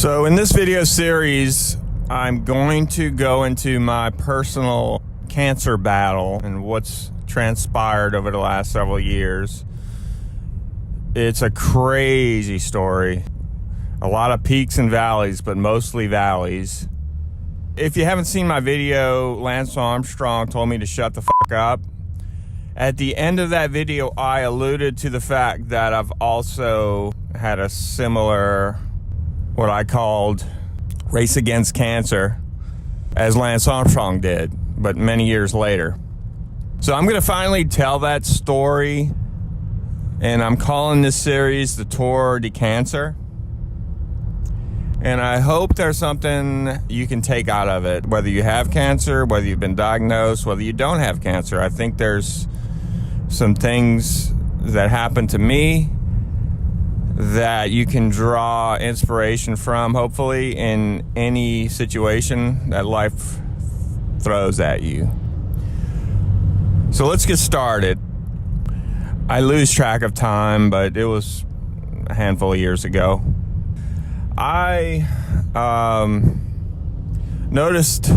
So in this video series, I'm going to go into my personal cancer battle and what's transpired over the last several years. It's a crazy story. A lot of peaks and valleys, but mostly valleys. If you haven't seen my video, Lance Armstrong told me to shut the fuck up. At the end of that video, I alluded to the fact that I've also had a similar, what I called race against cancer, as Lance Armstrong did, but many years later. So I'm going to finally tell that story, and I'm calling this series the Tour de Cancer. And I hope there's something you can take out of it, whether you have cancer, whether you've been diagnosed, whether you don't have cancer. I think there's some things that happened to me that you can draw inspiration from, hopefully, in any situation that life throws at you. So let's get started. I lose track of time, but it was a handful of years ago. I noticed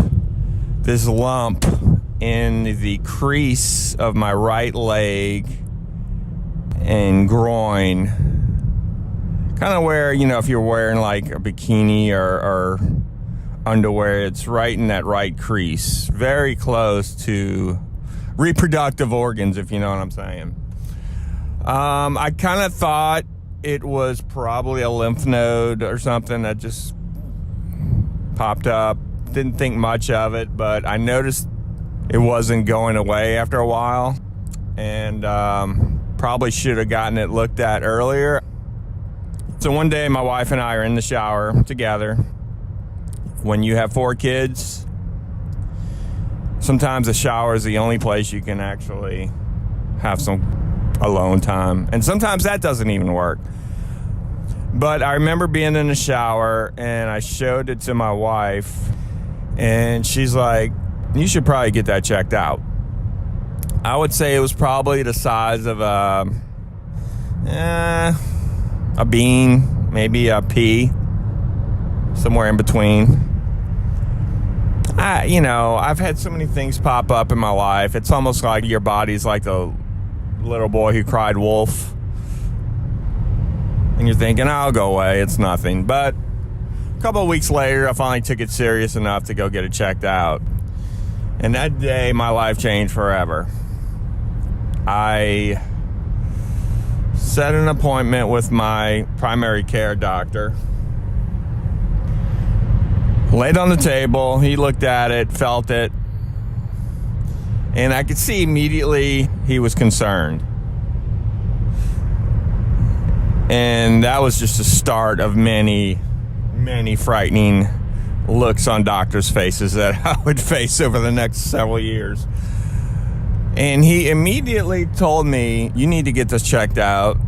this lump in the crease of my right leg and groin, kind of where, you know, if you're wearing like a bikini or underwear, it's right in that right crease, very close to reproductive organs, if you know what I'm saying. I kind of thought it was probably a lymph node or something that just popped up. Didn't think much of it, but I noticed it wasn't going away after a while, and probably should have gotten it looked at earlier. So one day my wife and I are in the shower together. When you have 4 kids, sometimes the shower is the only place you can actually have some alone time, and sometimes that doesn't even work. But I remember being in the shower and I showed it to my wife, and she's like, "You should probably get that checked out." I would say it was probably the size of a bean, maybe a pea, somewhere in between. I've had so many things pop up in my life. It's almost like your body's like the little boy who cried wolf, and you're thinking, "I'll go away, it's nothing." But a couple of weeks later, I finally took it serious enough to go get it checked out, and that day my life changed forever. I set an appointment with my primary care doctor, laid on the table, he looked at it, felt it, and I could see immediately he was concerned. And that was just the start of many, many frightening looks on doctors' faces that I would face over the next several years. And he immediately told me, "You need to get this checked out,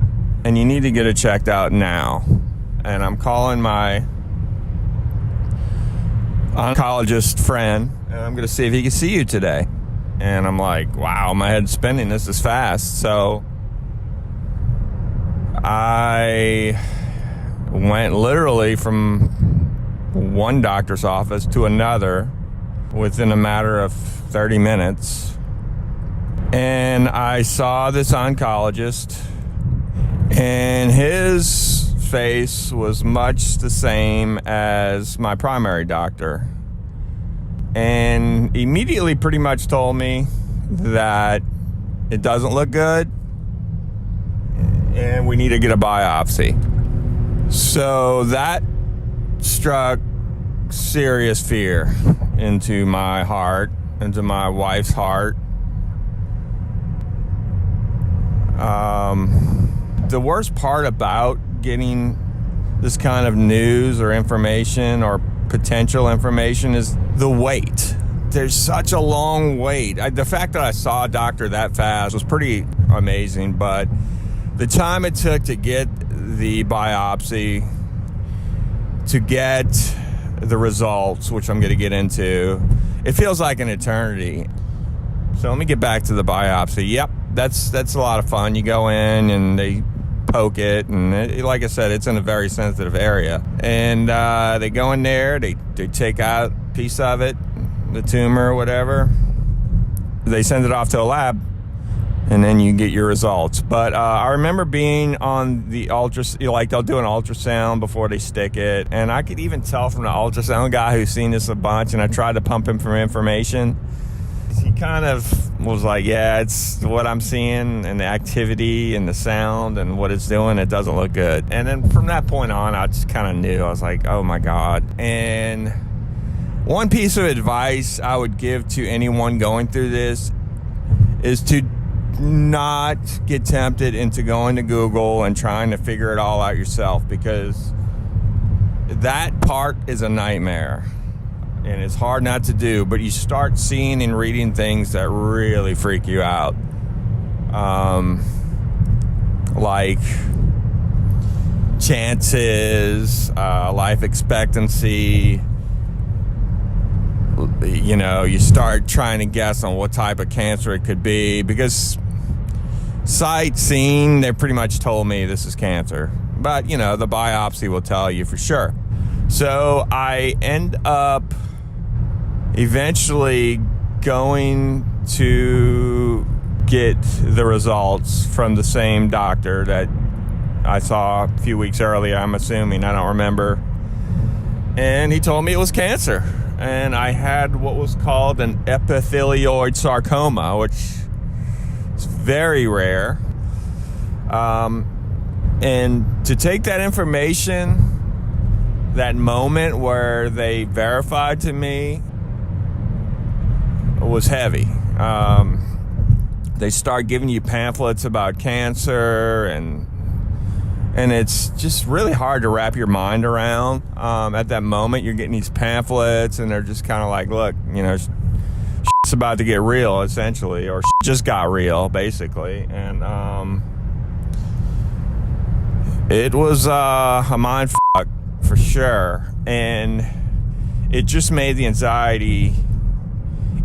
and you need to get it checked out now." And I'm calling my oncologist friend, and I'm going to see if he can see you today. And I'm like, wow, my head's spinning. This is fast. So I went literally from one doctor's office to another within a matter of 30 minutes. And I saw this oncologist, and his face was much the same as my primary doctor, and immediately pretty much told me that it doesn't look good and we need to get a biopsy. So that struck serious fear into my heart, into my wife's heart. The worst part about getting this kind of news or information or potential information is the wait. There's such a long wait. The fact that I saw a doctor that fast was pretty amazing, but the time it took to get the biopsy, to get the results, which I'm going to get into, it feels like an eternity. So let me get back to the biopsy. Yep, that's a lot of fun. You go in and they poke it, and like I said, it's in a very sensitive area. And they go in there, they take out a piece of it, the tumor or whatever. They send it off to a lab, and then you get your results. But I remember being on the like they'll do an ultrasound before they stick it, and I could even tell from the ultrasound guy who's seen this a bunch, and I tried to pump him for information. He kind of was like, yeah, it's what I'm seeing, and the activity and the sound and what it's doing, it doesn't look good. And then from that point on, I just kind of knew. I was like, oh my God. And one piece of advice I would give to anyone going through this is to not get tempted into going to Google and trying to figure it all out yourself, because that part is a nightmare and it's hard not to do. But you start seeing and reading things that really freak you out, like chances, life expectancy. You know, you start trying to guess on what type of cancer it could be, because sight seeing, they pretty much told me this is cancer, but you know, the biopsy will tell you for sure. So I end up eventually going to get the results from the same doctor that I saw a few weeks earlier, I'm assuming, I don't remember. And he told me it was cancer. And I had what was called an epithelioid sarcoma, which is very rare. And to take that information, that moment where they verified to me, was heavy. They start giving you pamphlets about cancer, and it's just really hard to wrap your mind around. At that moment, you're getting these pamphlets, and they're just kind of like, look, you know, shit's about to get real, essentially, or shit just got real, basically. And it was a mind fuck for sure. And it just made the anxiety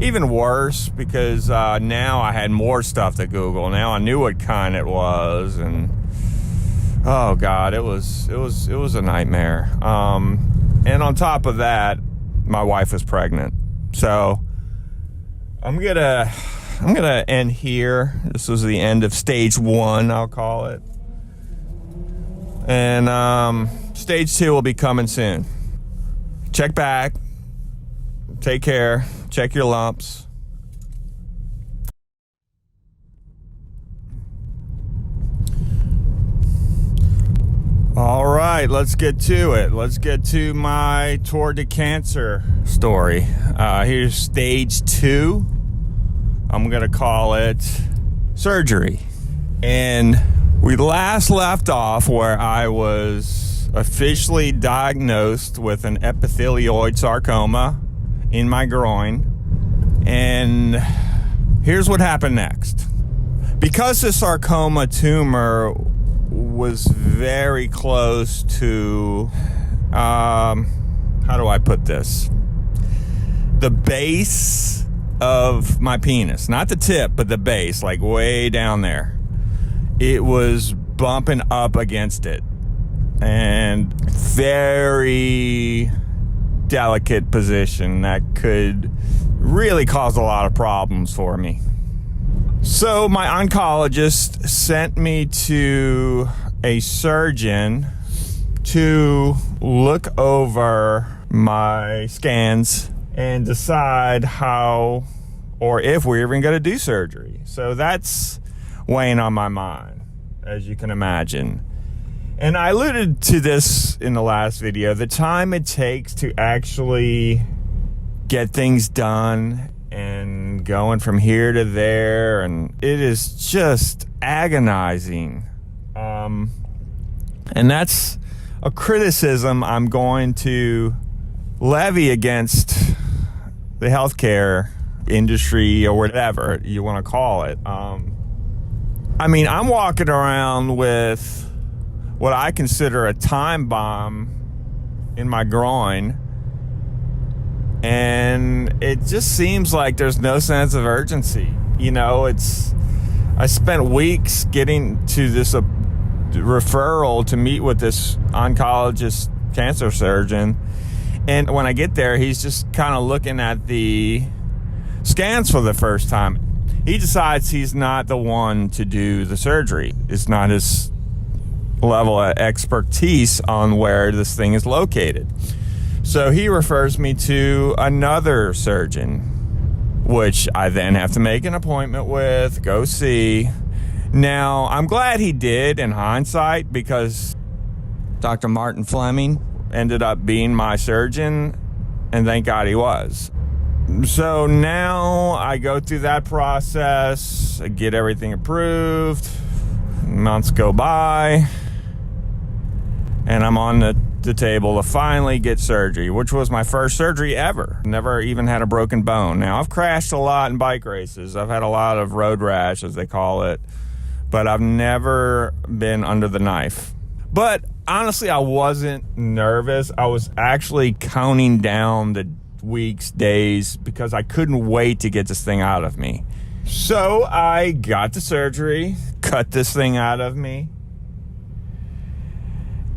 even worse, because now I had more stuff to Google. Now I knew what kind it was, and oh God, it was a nightmare. And on top of that, my wife was pregnant. So I'm gonna end here. This was the end of stage 1, I'll call it. And stage 2 will be coming soon. Check back. Take care. Check your lumps. All right, let's get to it. Let's get to my Toward to Cancer story. Here's stage 2. I'm going to call it surgery. And we last left off where I was officially diagnosed with an epithelioid sarcoma in my groin. And here's what happened next. Because the sarcoma tumor was very close to, how do I put this? The base of my penis. Not the tip, but the base, like way down there. It was bumping up against it. And very delicate position that could really cause a lot of problems for me. So my oncologist sent me to a surgeon to look over my scans and decide how or if we're even going to do surgery. So that's weighing on my mind, as you can imagine. And I alluded to this in the last video, the time it takes to actually get things done and going from here to there, and it is just agonizing. And that's a criticism I'm going to levy against the healthcare industry, or whatever you want to call it. I mean, I'm walking around with what I consider a time bomb in my groin, and it just seems like there's no sense of urgency. You know, I spent weeks getting to this referral to meet with this oncologist cancer surgeon. And when I get there, he's just kind of looking at the scans for the first time. He decides he's not the one to do the surgery. It's not his level of expertise on where this thing is located. So he refers me to another surgeon, which I then have to make an appointment with, go see. Now, I'm glad he did in hindsight, because Dr. Martin Fleming ended up being my surgeon, and thank God he was. So now I go through that process, I get everything approved, months go by, and I'm on the table to finally get surgery, which was my first surgery ever. Never even had a broken bone. Now, I've crashed a lot in bike races. I've had a lot of road rash, as they call it, but I've never been under the knife. But honestly, I wasn't nervous. I was actually counting down the weeks, days, because I couldn't wait to get this thing out of me. So I got the surgery, cut this thing out of me.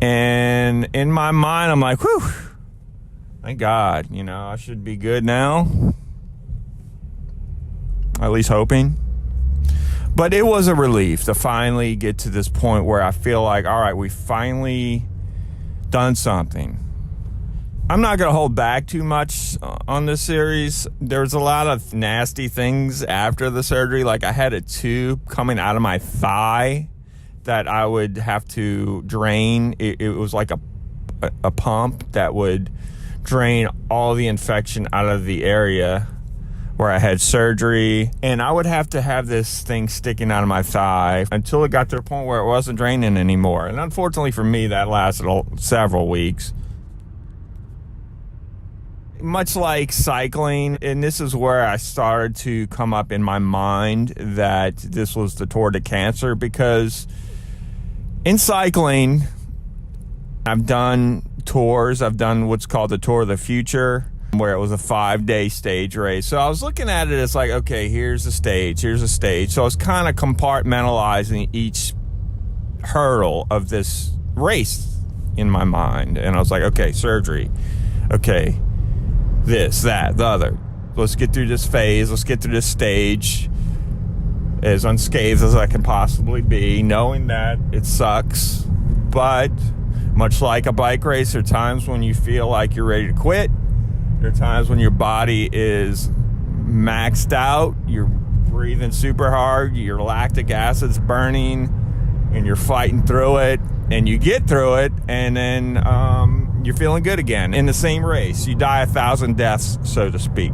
And in my mind, I'm like, whew, thank God, I should be good now. At least hoping. But it was a relief to finally get to this point where I feel like, all right, we finally done something. I'm not going to hold back too much on this series. There's a lot of nasty things after the surgery. Like, I had a tube coming out of my thigh that I would have to drain. It was like a pump that would drain all the infection out of the area where I had surgery. And I would have to have this thing sticking out of my thigh until it got to the point where it wasn't draining anymore. And unfortunately for me, that lasted several weeks. Much like cycling, and this is where I started to come up in my mind that this was the Tour de Cancer, because in cycling, I've done tours. I've done what's called the Tour of the Future, where it was a 5-day stage race. So I was looking at it as like, okay, here's a stage, here's a stage. So I was kind of compartmentalizing each hurdle of this race in my mind. And I was like, okay, surgery. Okay, this, that, the other. Let's get through this phase. Let's get through this stage as unscathed as I can possibly be, knowing that it sucks. But much like a bike race, there are times when you feel like you're ready to quit. There are times when your body is maxed out, you're breathing super hard, your lactic acid's burning, and you're fighting through it, and you get through it, and then you're feeling good again. In the same race, you die 1,000 deaths, so to speak.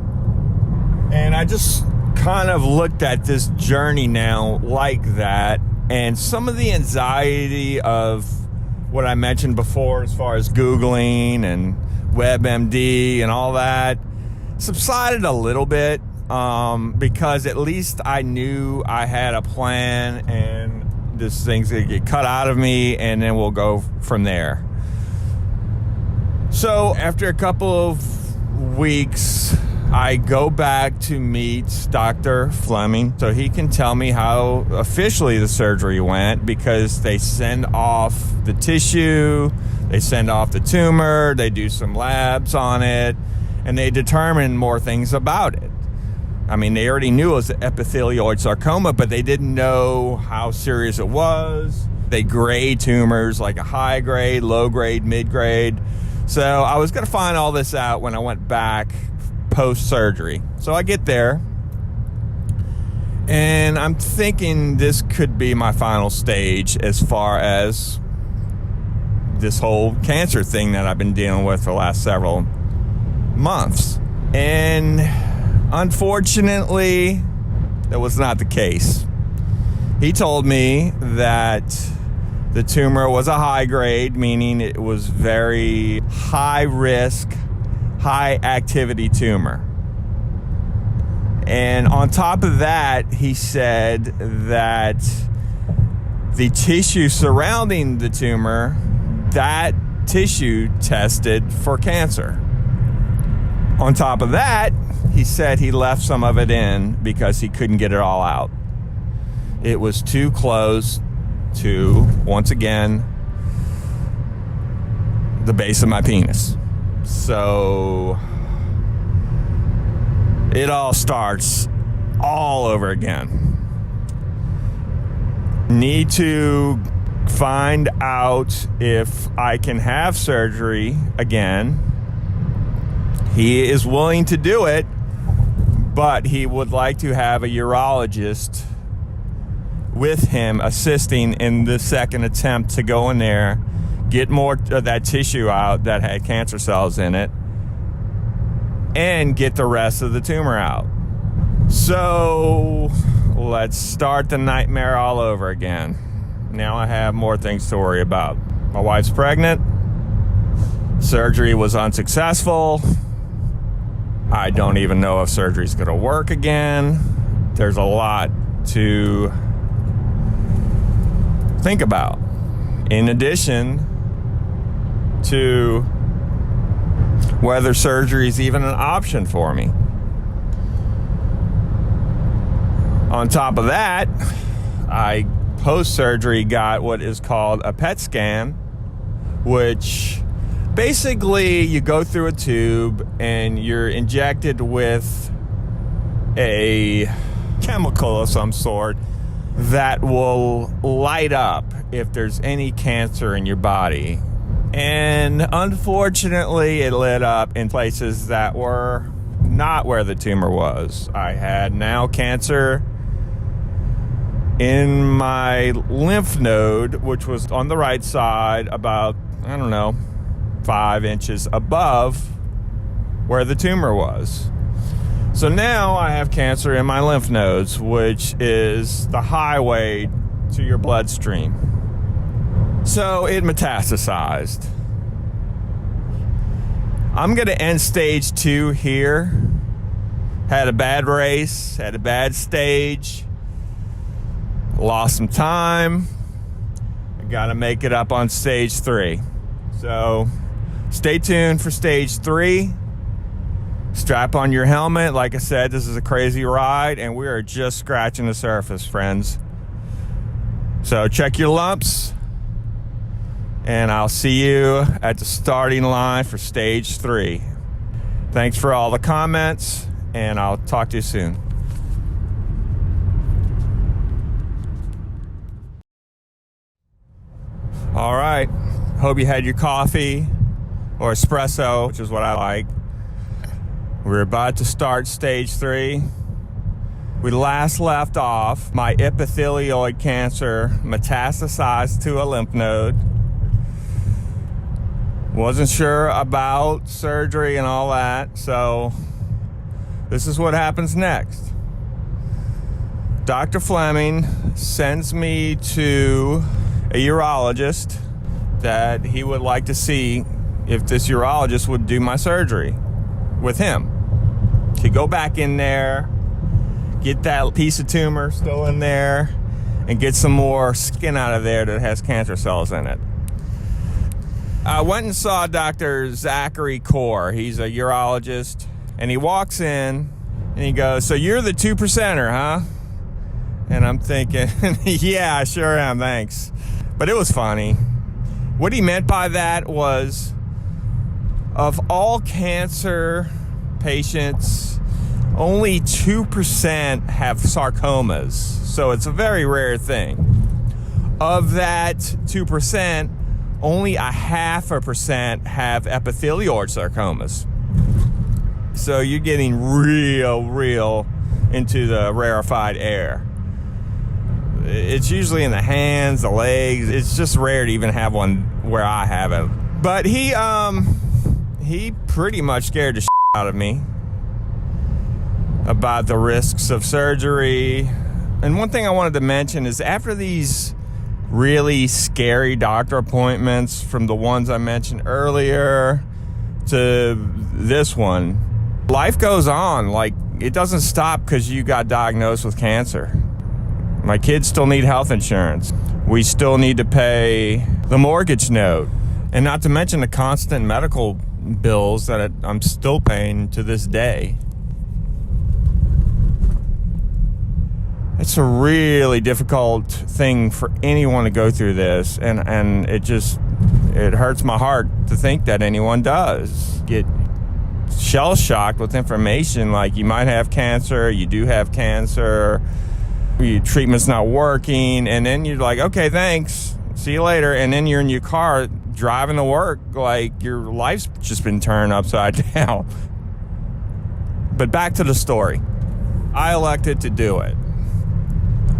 And I just kind of looked at this journey now like that, and some of the anxiety of what I mentioned before as far as Googling and WebMD and all that subsided a little bit, because at least I knew I had a plan, and this thing's gonna get cut out of me, and then we'll go from there. So after a couple of weeks, I go back to meet Dr. Fleming so he can tell me how officially the surgery went, because they send off the tissue, they send off the tumor, they do some labs on it, and they determine more things about it. I mean, they already knew it was epithelioid sarcoma, but they didn't know how serious it was. They grade tumors like a high grade, low grade, mid grade. So I was going to find all this out when I went back post-surgery. So I get there, and I'm thinking this could be my final stage as far as this whole cancer thing that I've been dealing with for the last several months. And unfortunately, that was not the case. He told me that the tumor was a high grade, meaning it was very high risk, high activity tumor. And on top of that, he said that the tissue surrounding the tumor, that tissue tested for cancer. On top of that, he said he left some of it in because he couldn't get it all out. It was too close to, once again, the base of my penis. So it all starts all over again. Need to find out if I can have surgery again. He is willing to do it, but he would like to have a urologist with him assisting in the second attempt to go in there, get more of that tissue out that had cancer cells in it, and get the rest of the tumor out. So let's start the nightmare all over again. Now I have more things to worry about. My wife's pregnant. Surgery was unsuccessful. I don't even know if surgery's going to work again. There's a lot to think about. In addition to whether surgery is even an option for me. On top of that, I post-surgery got what is called a PET scan, which basically you go through a tube and you're injected with a chemical of some sort that will light up if there's any cancer in your body. And unfortunately, it lit up in places that were not where the tumor was. I had now cancer in my lymph node, which was on the right side, about, 5 inches above where the tumor was. So now I have cancer in my lymph nodes, which is the highway to your bloodstream. So it metastasized. I'm going to end stage 2 here. Had a bad race, had a bad stage. Lost some time. I got to make it up on stage 3. So stay tuned for stage 3. Strap on your helmet. Like I said, this is a crazy ride, and we are just scratching the surface, friends. So check your lumps, and I'll see you at the starting line for stage 3. Thanks for all the comments, and I'll talk to you soon. All right, hope you had your coffee or espresso, which is what I like. We're about to start stage 3. We last left off, my epithelioid cancer metastasized to a lymph node. Wasn't sure about surgery and all that, so this is what happens next. Dr. Fleming sends me to a urologist that he would like to see if this urologist would do my surgery with him. To go back in there, get that piece of tumor still in there, and get some more skin out of there that has cancer cells in it. I went and saw Dr. Zachary Kaur. He's a urologist, and he walks in and he goes, "So you're the 2%er, huh?" And I'm thinking, yeah, I sure am, thanks. But it was funny. What he meant by that was, of all cancer patients, only 2% have sarcomas. So it's a very rare thing. Of that 2%, only 0.5% have epithelioid sarcomas. So you're getting real into the rarefied air. It's usually in the hands, the legs. It's just rare to even have one where I have it. But he pretty much scared the shit out of me about the risks of surgery. And one thing I wanted to mention is, after these really scary doctor appointments, from the ones I mentioned earlier to this one, life goes on. Like, it doesn't stop because you got diagnosed with cancer. My kids still need health insurance. We still need to pay the mortgage note. And not to mention the constant medical bills that I'm still paying to this day. it's a really difficult thing for anyone to go through this, and it hurts my heart to think that anyone does get shell-shocked with information like you might have cancer, you do have cancer, your treatment's not working, and then you're like, okay, thanks, see you later, and then you're in your car driving to work like your life's just been turned upside down. But back to the story. I elected to do it.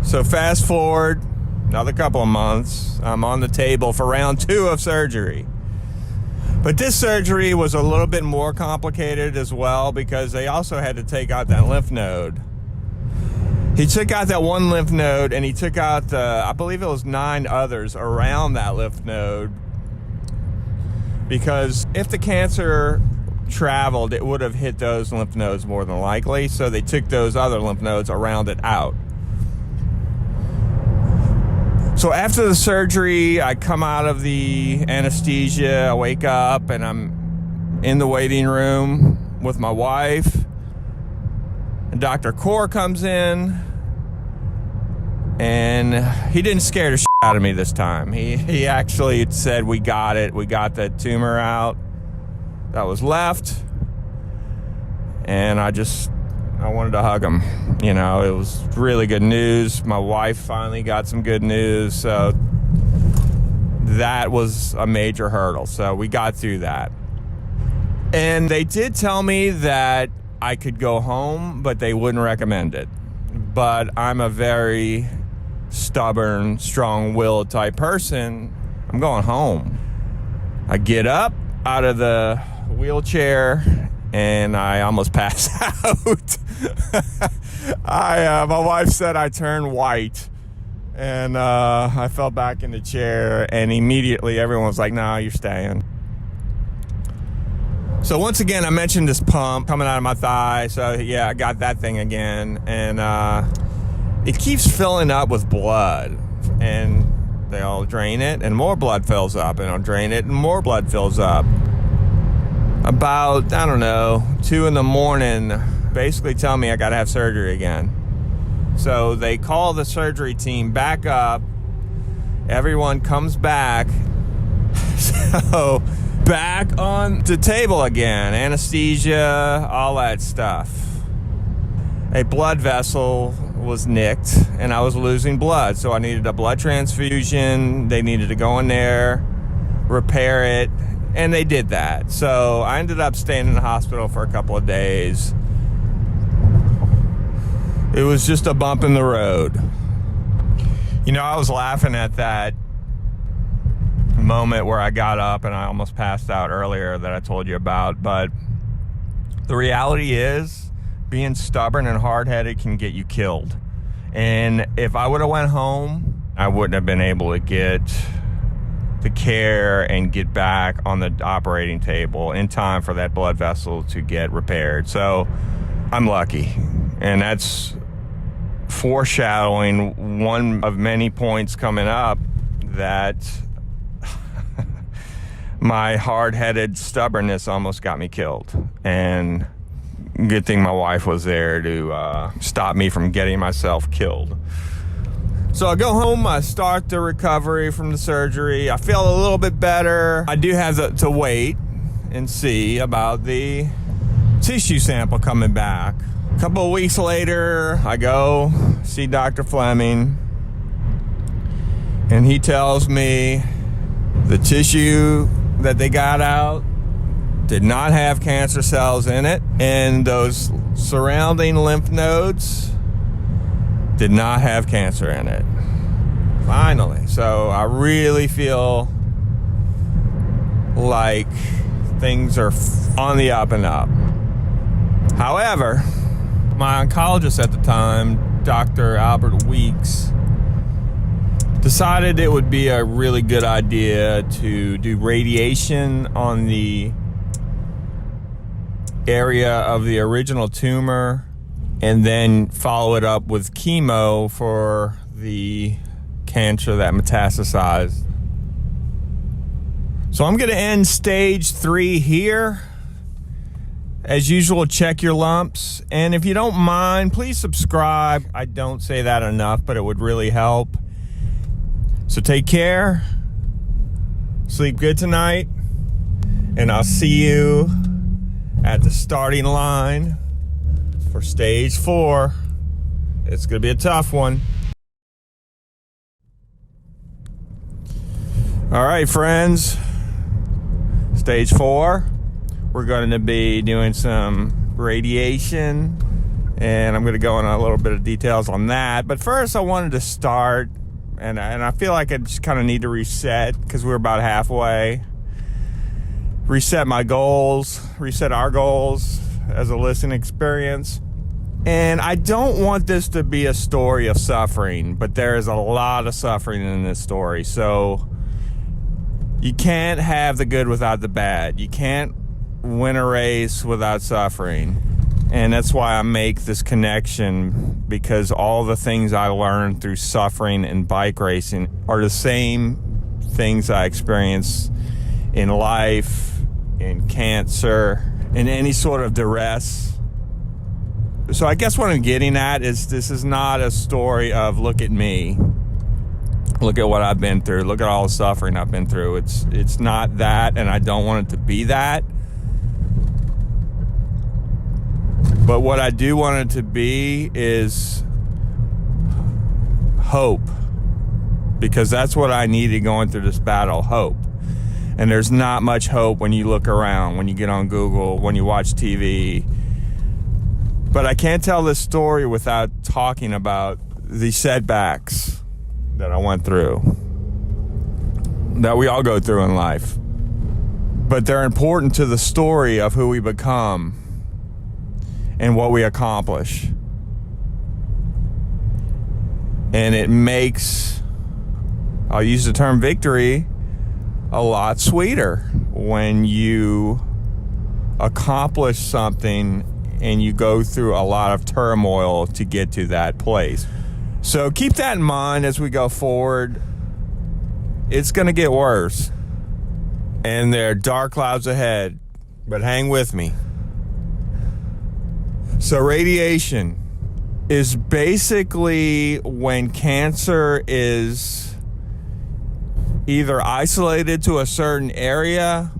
So fast forward another couple of months, I'm on the table for round 2 of surgery. But this surgery was a little bit more complicated as well because they also had to take out that lymph node. He took out that one lymph node and he took out, I believe it was 9 others around that lymph node, because if the cancer traveled, it would have hit those lymph nodes more than likely. So they took those other lymph nodes around it out. So after the surgery, I come out of the anesthesia, I wake up, and I'm in the waiting room with my wife. And Dr. Kaur comes in, and he didn't scare the shit out of me this time. He actually said, we got it. We got that tumor out that was left. And I wanted to hug him. You know, it was really good news. My wife finally got some good news. So that was a major hurdle. So we got through that. And they did tell me that I could go home, but they wouldn't recommend it. But I'm a very stubborn, strong-willed type person. I'm going home. I get up out of the wheelchair and I almost pass out. My wife said I turned white, and I fell back in the chair, and immediately everyone was like, "No, you're staying." So once again, I mentioned this pump coming out of my thigh. So yeah, I got that thing again, and it keeps filling up with blood, and they'll drain it, and more blood fills up, and I'll drain it, and more blood fills up. About, I don't know, 2 a.m, basically tell me I gotta have surgery again. So they call the surgery team back up. Everyone comes back. So back on the table again. Anesthesia, all that stuff. A blood vessel was nicked and I was losing blood. So I needed a blood transfusion. They needed to go in there, repair it. And they did that. So I ended up staying in the hospital for a couple of days. It was just a bump in the road. You know, I was laughing at that moment where I got up and I almost passed out earlier that I told you about. But the reality is, being stubborn and hard-headed can get you killed. And if I would have went home, I wouldn't have been able to get the care and get back on the operating table in time for that blood vessel to get repaired. So I'm lucky, and that's foreshadowing one of many points coming up that my hard-headed stubbornness almost got me killed. And good thing my wife was there to stop me from getting myself killed. So I go home, I start the recovery from the surgery. I feel a little bit better. I do have to wait and see about the tissue sample coming back. A couple of weeks later, I go see Dr. Fleming, and he tells me the tissue that they got out did not have cancer cells in it, and those surrounding lymph nodes did not have cancer in it. Finally. So I really feel like things are on the up and up. However, my oncologist at the time, Dr. Albert Weeks, decided it would be a really good idea to do radiation on the area of the original tumor and then follow it up with chemo for the cancer that metastasized. So I'm going to end stage 3 here, As usual, check your lumps. And if you don't mind, please subscribe. I don't say that enough, but it would really help. So take care. Sleep good tonight. And I'll see you at the starting line for stage 4. It's going to be a tough one. All right, friends. Stage 4. We're going to be doing some radiation, and I'm going to go into a little bit of details on that. But first, I wanted to start, and I feel like I just kind of need to reset because we're about halfway. Reset my goals, reset our goals as a listening experience. And I don't want this to be a story of suffering, but there is a lot of suffering in this story. So you can't have the good without the bad. You can't win a race without suffering. And that's why I make this connection, because all the things I learned through suffering and bike racing are the same things I experience in life, in cancer, in any sort of duress. So I guess what I'm getting at is this is not a story of look at me. Look at what I've been through. Look at all the suffering I've been through. It's not that, and I don't want it to be that. But what I do want it to be is hope. Because that's what I needed going through this battle, hope. And there's not much hope when you look around, when you get on Google, when you watch TV. But I can't tell this story without talking about the setbacks that I went through, that we all go through in life. But they're important to the story of who we become and what we accomplish. And it makes, I'll use the term victory, a lot sweeter when you accomplish something and you go through a lot of turmoil to get to that place. So keep that in mind as we go forward. It's going to get worse. And there are dark clouds ahead, but hang with me. So radiation is basically when cancer is either isolated to a certain area,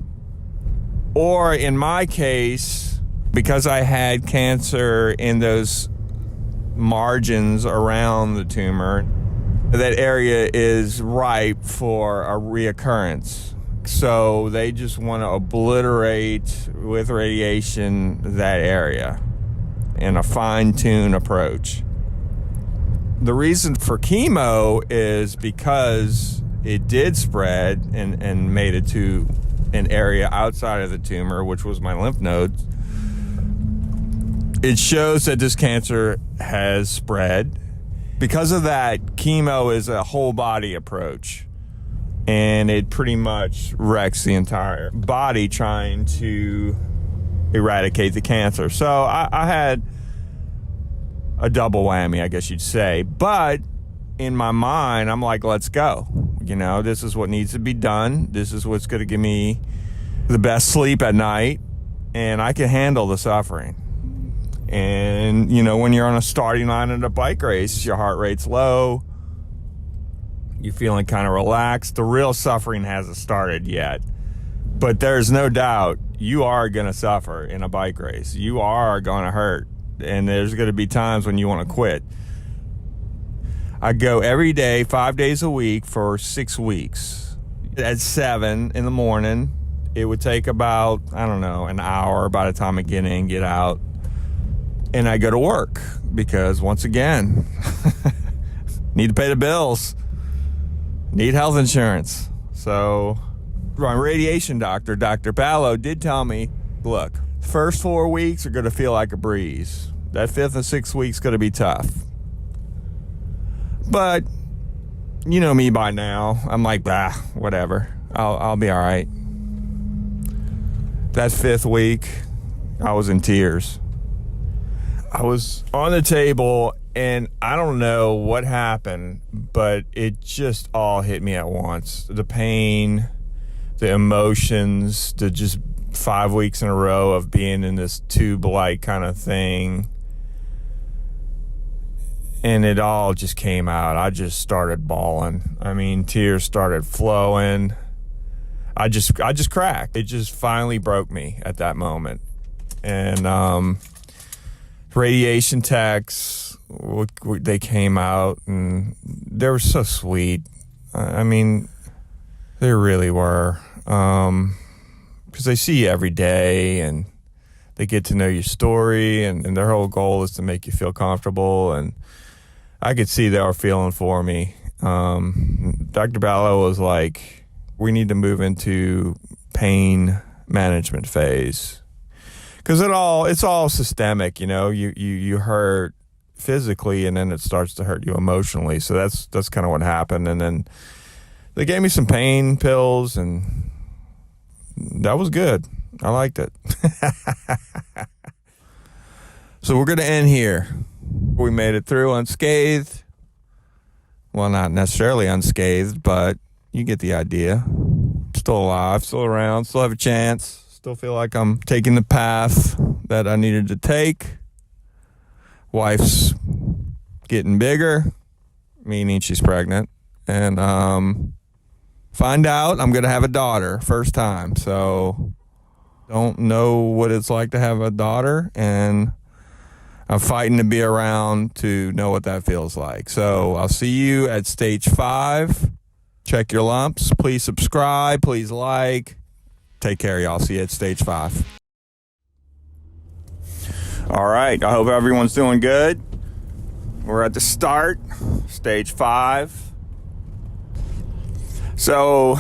or in my case, because I had cancer in those margins around the tumor, that area is ripe for a reoccurrence. So they just want to obliterate with radiation that area in a fine-tuned approach. The reason for chemo is because it did spread and made it to an area outside of the tumor, which was my lymph nodes. It shows that this cancer has spread. Because of that, chemo is a whole body approach, and it pretty much wrecks the entire body trying to eradicate the cancer. So I had a double whammy, I guess you'd say. But in my mind, I'm like, let's go. You know, this is what needs to be done. This is what's going to give me the best sleep at night, and I can handle the suffering. And, you know, when you're on a starting line in a bike race, your heart rate's low. You're feeling kind of relaxed. The real suffering hasn't started yet. But there's no doubt you are going to suffer in a bike race. You are going to hurt. And there's going to be times when you want to quit. I go every day, 5 days a week for 6 weeks. At 7 in the morning, it would take about, I don't know, an hour by the time I get in, get out. And I go to work because, once again, need to pay the bills, need health insurance. So my radiation doctor, Dr. Ballo, did tell me, look, the first 4 weeks are going to feel like a breeze. That 5th and 6th week's going to be tough. But you know me by now. I'm like, whatever. I'll be all right. That 5th week, I was in tears. I was on the table, and I don't know what happened, but it just all hit me at once. The pain, the emotions, the just 5 weeks in a row of being in this tube-like kind of thing. And it all just came out. I just started bawling. I mean, tears started flowing. I just cracked. It just finally broke me at that moment. And radiation techs, they came out and they were so sweet. I mean, they really were. Because they see you every day and they get to know your story, and their whole goal is to make you feel comfortable. And I could see they were feeling for me. Dr. Ballo was like, we need to move into pain management phase. Because it's all systemic, you know. You hurt physically, and then it starts to hurt you emotionally. So that's kind of what happened. And then they gave me some pain pills, and that was good. I liked it. So we're going to end here. We made it through unscathed. Well, not necessarily unscathed, but you get the idea. Still alive, still around, still have a chance. Still feel like I'm taking the path that I needed to take. Wife's getting bigger, meaning she's pregnant. And find out I'm going to have a daughter first time. So don't know what it's like to have a daughter, and I'm fighting to be around to know what that feels like. So I'll see you at stage 5. Check your lumps. Please subscribe. Please like. Take care, y'all. See you at stage 5. All right. I hope everyone's doing good. We're at the start, stage 5. So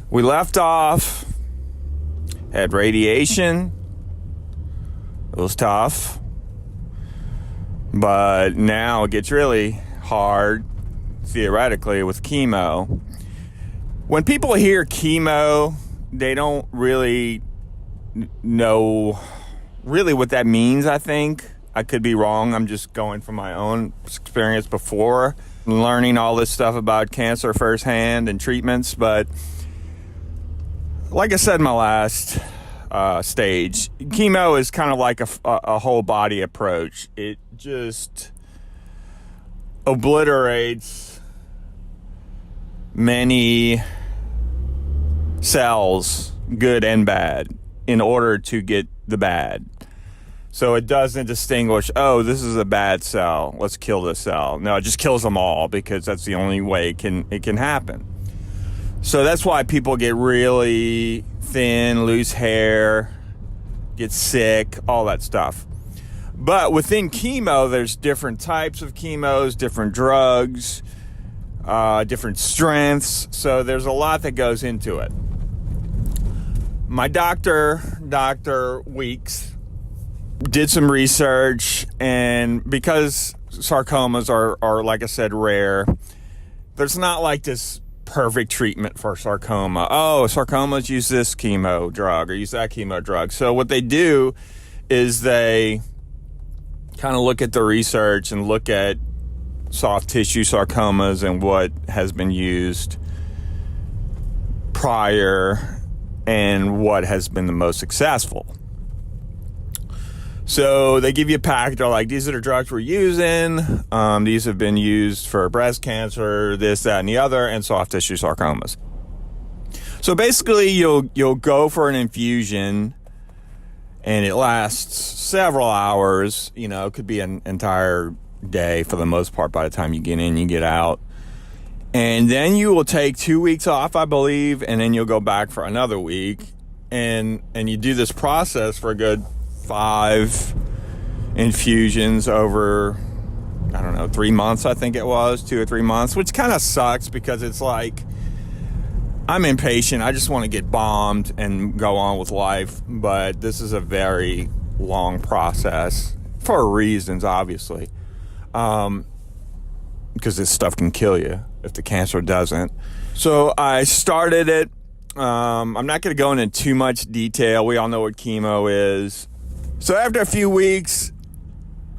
we left off, had radiation. It was tough, but now it gets really hard, theoretically, with chemo. When people hear chemo, they don't really know really what that means, I think. I could be wrong. I'm just going from my own experience before learning all this stuff about cancer firsthand and treatments. But like I said in my last stage, chemo is kind of like a whole body approach. It just obliterates many cells, good and bad, in order to get the bad. So it doesn't distinguish, oh, this is a bad cell, let's kill this cell. No, it just kills them all, because that's the only way it can happen. So that's why people get really thin, lose hair, get sick, all that stuff. But within chemo, there's different types of chemos, different drugs, different strengths. So there's a lot that goes into it. My doctor, Dr. Weeks, did some research, and because sarcomas are, like I said, rare, there's not like this perfect treatment for sarcoma. Oh, sarcomas use this chemo drug or use that chemo drug. So what they do is they kind of look at the research and look at soft tissue sarcomas and what has been used prior and what has been the most successful. So they give you a package. They're like, these are the drugs we're using. These have been used for breast cancer, this, that, and the other, and soft tissue sarcomas. So basically, you'll go for an infusion, and it lasts several hours. You know, it could be an entire day for the most part by the time you get in, you get out. And then you will take 2 weeks off, I believe, and then you'll go back for another week. And you do this process for a good 5 infusions over, I don't know, 3 months, I think it was, 2 or 3 months, which kind of sucks because it's like, I'm impatient. I just want to get bombed and go on with life. But this is a very long process for reasons, obviously. Because this stuff can kill you if the cancer doesn't. So I started it. I'm not going to go into too much detail. We all know what chemo is. So after a few weeks,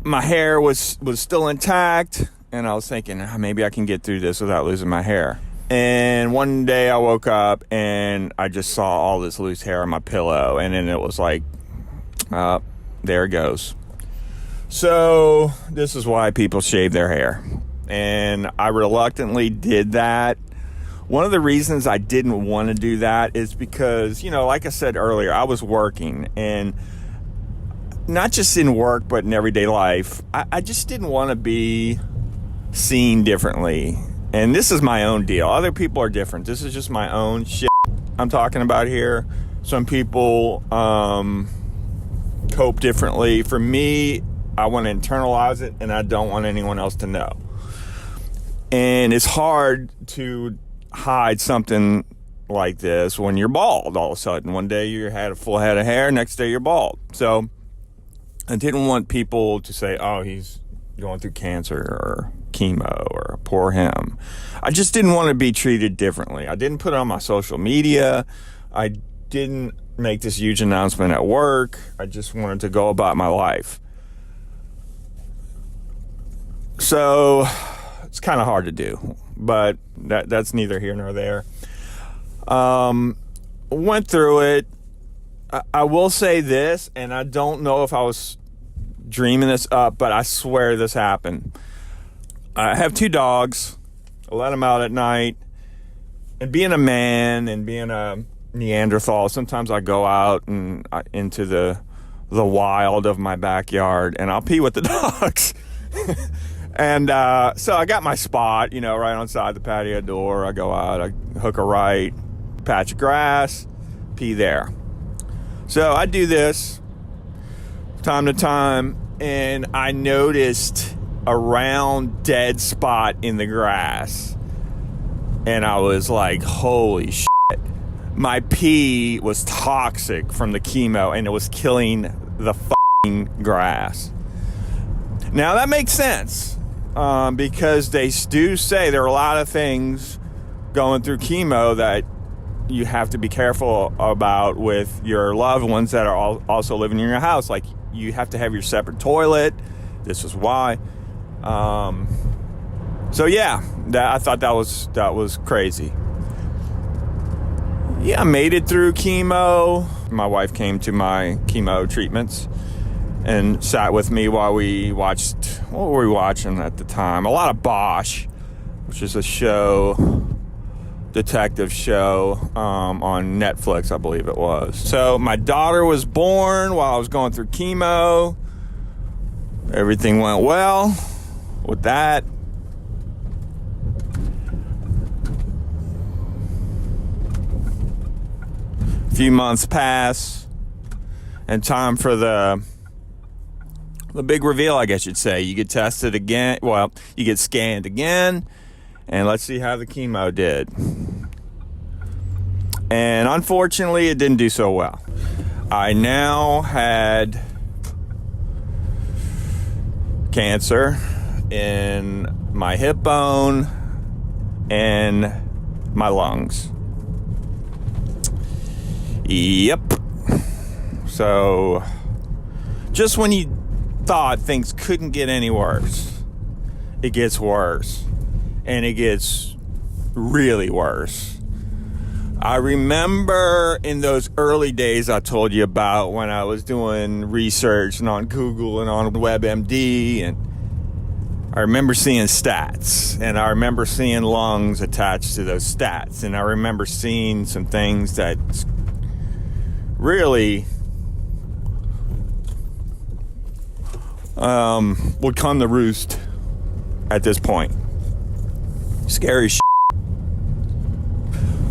my hair was still intact, and I was thinking, maybe I can get through this without losing my hair. And one day I woke up and I just saw all this loose hair on my pillow. And then it was like, there it goes. So this is why people shave their hair. And I reluctantly did that. One of the reasons I didn't want to do that is because, like I said earlier, I was working. And not just in work, but in everyday life, I just didn't want to be seen differently. And this is my own deal. Other people are different. This is just my own shit I'm talking about here. Some people cope differently. For me, I want to internalize it, and I don't want anyone else to know. And it's hard to hide something like this when you're bald all of a sudden. One day you had a full head of hair, next day you're bald. So I didn't want people to say, oh, he's going through cancer or chemo or poor him. I just didn't want to be treated differently. I didn't put it on my social media. I didn't make this huge announcement at work. I just wanted to go about my life. So it's kind of hard to do, but that's neither here nor there. Went through it. I will say this, and I don't know if I was dreaming this up, but I swear this happened. I have 2 dogs. I let them out at night. And being a man and being a Neanderthal, sometimes I go out and into the wild of my backyard, and I'll pee with the dogs. And so I got my spot, right outside the patio door. I go out, I hook a right, patch of grass, pee there. So I do this time to time, and I noticed a round dead spot in the grass. And I was like, holy shit. My pee was toxic from the chemo, and it was killing the fucking grass. Now that makes sense, because they do say there are a lot of things going through chemo that you have to be careful about with your loved ones that are also living in your house. Like, you have to have your separate toilet. This is why. So yeah, I thought that was crazy. Yeah, I made it through chemo. My wife came to my chemo treatments and sat with me while we watched, what were we watching at the time? A lot of Bosch, which is a detective show on Netflix, I believe it was. So my daughter was born while I was going through chemo. Everything went well with that. A few months pass, and time for the big reveal, I guess you'd say. You get tested again. Well, you get scanned again, and let's see how the chemo did. And unfortunately, it didn't do so well. I now had cancer in my hip bone and my lungs. Yep. So, just when you thought things couldn't get any worse, it gets worse. And it gets really worse. I remember in those early days I told you about, when I was doing research and on Google and on WebMD, and I remember seeing stats, and I remember seeing lungs attached to those stats, and I remember seeing some things that really would come to roost at this point. Scary shit.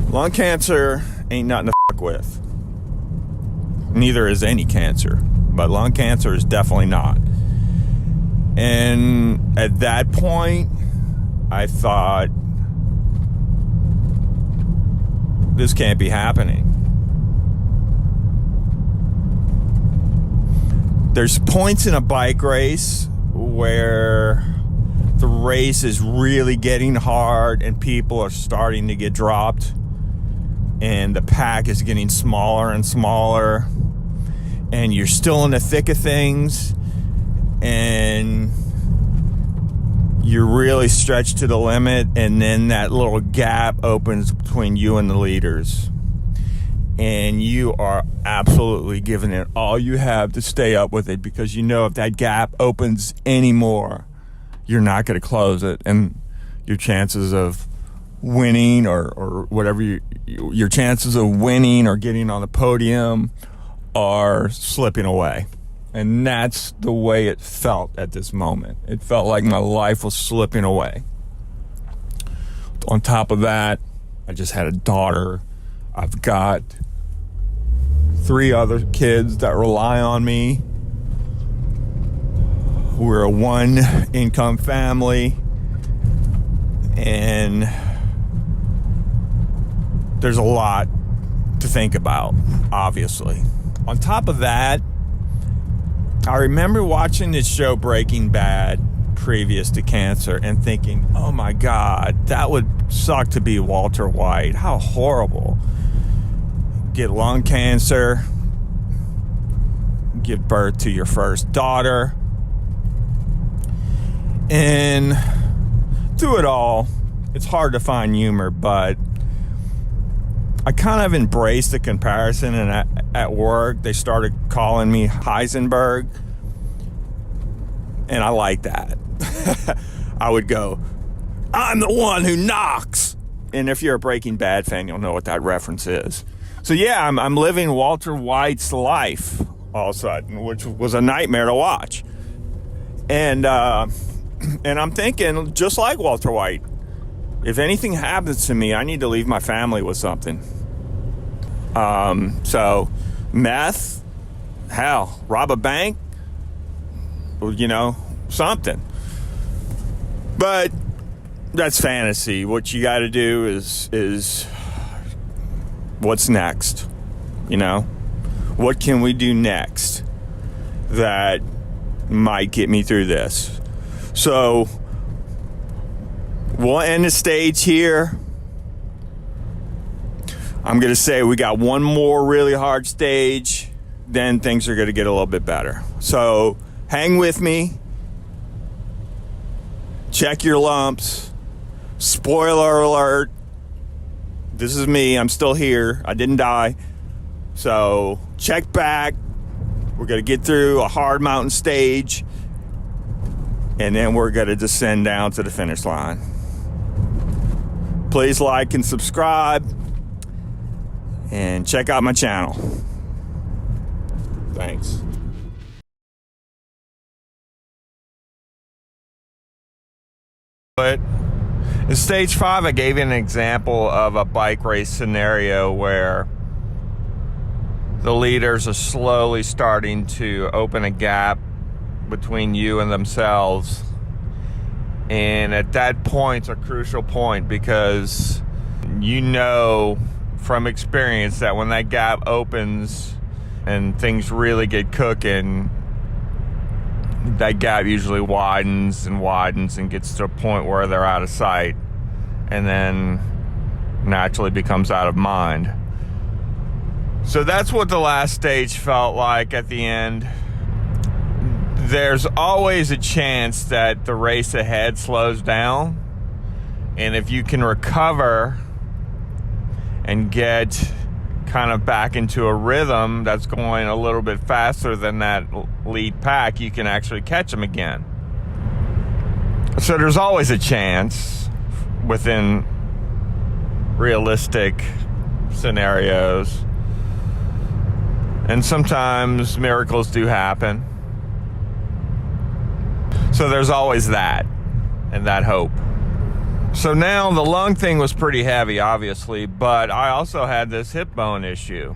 Lung cancer ain't nothing to fuck with. Neither is any cancer, but lung cancer is definitely not. And at that point, I thought, this can't be happening. There's points in a bike race where the race is really getting hard and people are starting to get dropped, and the pack is getting smaller and smaller, and you're still in the thick of things, and you're really stretched to the limit, and then that little gap opens between you and the leaders. And you are absolutely giving it all you have to stay up with it, because you know if that gap opens anymore, you're not going to close it, and your chances of winning or whatever your chances of winning or getting on the podium are slipping away. And that's the way it felt at this moment. It felt like my life was slipping away. On top of that, I just had a daughter. I've got 3 other kids that rely on me. We're a 1-income family, and there's a lot to think about, obviously. On top of that, I remember watching this show Breaking Bad previous to cancer and thinking, oh my God, that would suck to be Walter White. How horrible. Get lung cancer, give birth to your first daughter, and through it all, it's hard to find humor, but I kind of embraced the comparison, and at work they started calling me Heisenberg, and I like that. I would go, I'm the one who knocks, and if you're a Breaking Bad fan, you'll know what that reference is. So yeah, I'm living Walter White's life all of a sudden, which was a nightmare to watch, and I'm thinking, just like Walter White, if anything happens to me, I need to leave my family with something. So meth, hell, rob a bank, something. But that's fantasy. What you got to do is what's next? What can we do next that might get me through this? So we'll end the stage here. I'm going to say we got one more really hard stage, then things are going to get a little bit better. So hang with me. Check your lumps. Spoiler alert. This is me. I'm still here. I didn't die. So check back. We're going to get through a hard mountain stage, and then we're going to descend down to the finish line. Please like and subscribe, and check out my channel. Thanks. But in stage 5, I gave you an example of a bike race scenario where the leaders are slowly starting to open a gap between you and themselves. And at that point, it's a crucial point, because from experience that when that gap opens and things really get cooking, that gap usually widens and gets to a point where they're out of sight, and then naturally becomes out of mind. So that's what the last stage felt like at the end. There's always a chance that the race ahead slows down, and if you can recover and get kind of back into a rhythm that's going a little bit faster than that lead pack, you can actually catch them again. So there's always a chance within realistic scenarios, and sometimes miracles do happen. So there's always that, and that hope. So now the lung thing was pretty heavy, obviously, but I also had this hip bone issue,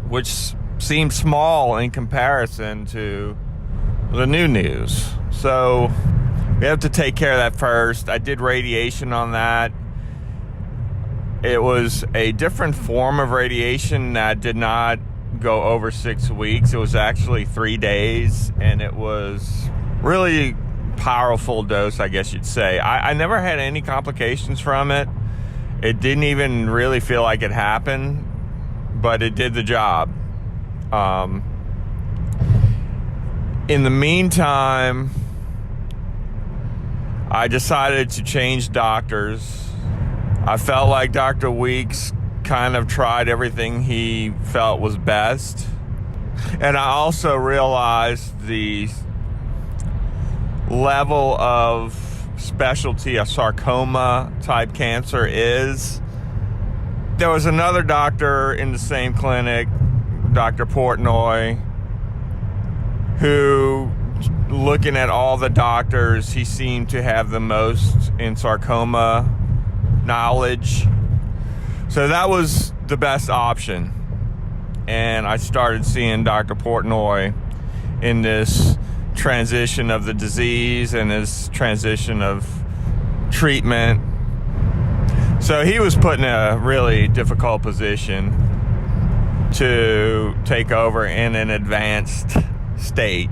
which seemed small in comparison to the new news. So we have to take care of that first. I did radiation on that. It was a different form of radiation that did not go over 6 weeks. It was actually 3 days, and it was really powerful dose, I guess you'd say. I never had any complications from it. It didn't even really feel like it happened, but it did the job. In the meantime, I decided to change doctors. I felt like Dr. Weeks kind of tried everything he felt was best. And I also realized the level of specialty a sarcoma type cancer is. There was another doctor in the same clinic, Dr. Portnoy, who, looking at all the doctors, he seemed to have the most in sarcoma knowledge. So that was the best option. And I started seeing Dr. Portnoy in this transition of the disease and this transition of treatment. So he was put in a really difficult position to take over in an advanced state.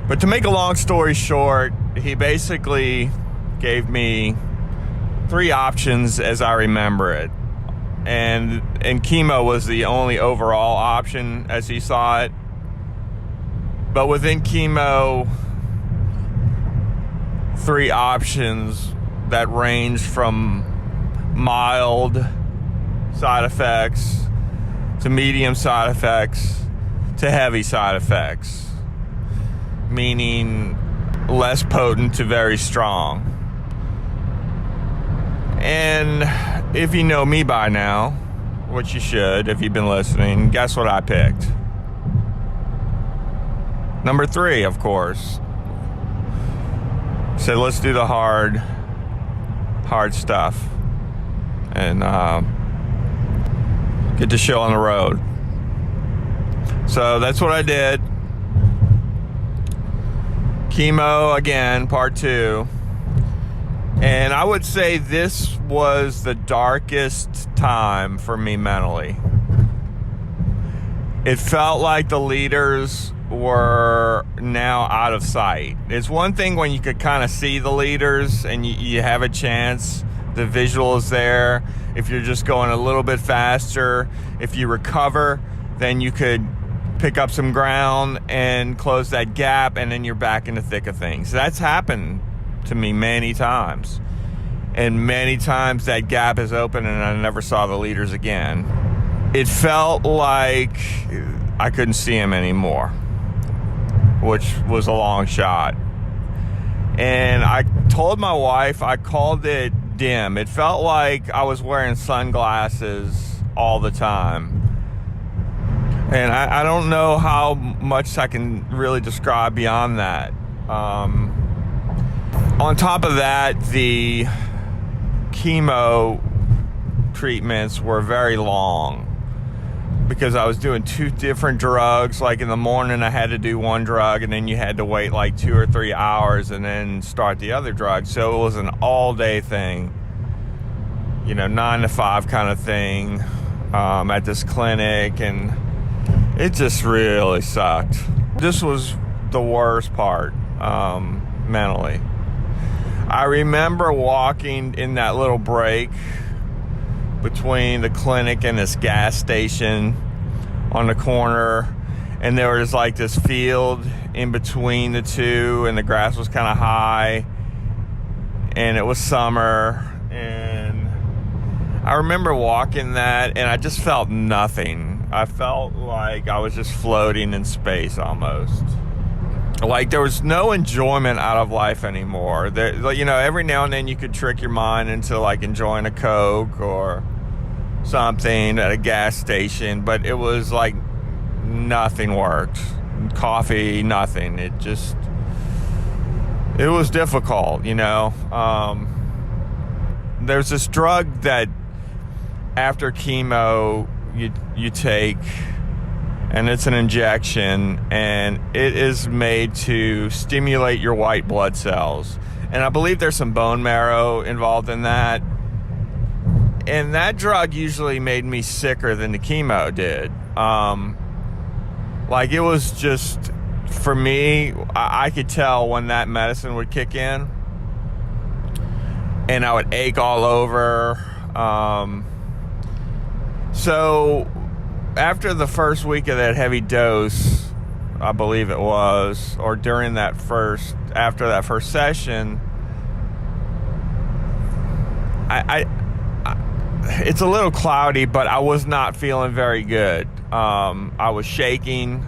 But to make a long story short, he basically gave me 3 options as I remember it. And chemo was the only overall option as he saw it. But within chemo, 3 options that ranged from mild side effects to medium side effects to heavy side effects, meaning less potent to very strong. And if you know me by now, which you should if you've been listening, guess what I picked? Number 3, of course. Said, let's do the hard stuff and get the show on the road. So that's what I did. Chemo again, part 2. And I would say this was the darkest time for me mentally. It felt like the leaders were now out of sight. It's one thing when you could kind of see the leaders and you have a chance, the visual is there. If you're just going a little bit faster, if you recover, then you could pick up some ground and close that gap, and then you're back in the thick of things. That's happened to me many times. And many times that gap is open and I never saw the leaders again. It felt like I couldn't see them anymore, which was a long shot. And I told my wife, I called it dim. It felt like I was wearing sunglasses all the time. And I don't know how much I can really describe beyond that. On top of that, the chemo treatments were very long because I was doing 2 different drugs. Like in the morning I had to do one drug, and then you had to wait like 2 or 3 hours and then start the other drug. So it was an all-day thing, 9 to 5 kind of thing at this clinic, and it just really sucked. This was the worst part mentally. I remember walking in that little break between the clinic and this gas station on the corner, and there was like this field in between the two, and the grass was kind of high, and it was summer, and I remember walking that, and I just felt nothing. I felt like I was just floating in space almost. Like there was no enjoyment out of life anymore. Every now and then you could trick your mind into like enjoying a Coke or something at a gas station, but it was like nothing worked. Coffee, nothing. It was difficult, There's this drug that after chemo you take, and it's an injection, and it is made to stimulate your white blood cells. And I believe there's some bone marrow involved in that. And that drug usually made me sicker than the chemo did. It was just, for me, I could tell when that medicine would kick in, and I would ache all over. So after the first week of that heavy dose, I believe it was, or during after that first session, I it's a little cloudy, but I was not feeling very good. I was shaking,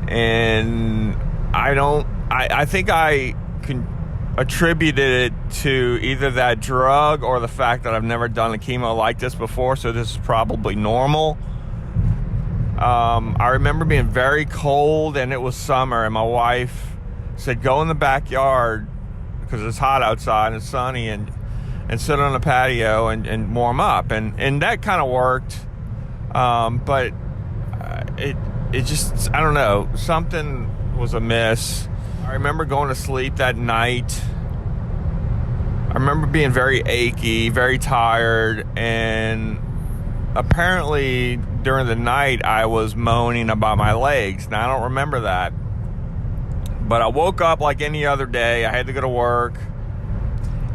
and I think I can attributed it to either that drug or the fact that I've never done a chemo like this before, so this is probably normal. I remember being very cold, and it was summer, and my wife said, go in the backyard because it's hot outside and it's sunny, and sit on the patio and warm up, and that kind of worked, but it just, I don't know, something was amiss. I remember going to sleep that night. I remember being very achy, very tired, and apparently during the night I was moaning about my legs. Now, I don't remember that, but I woke up like any other day. I had to go to work,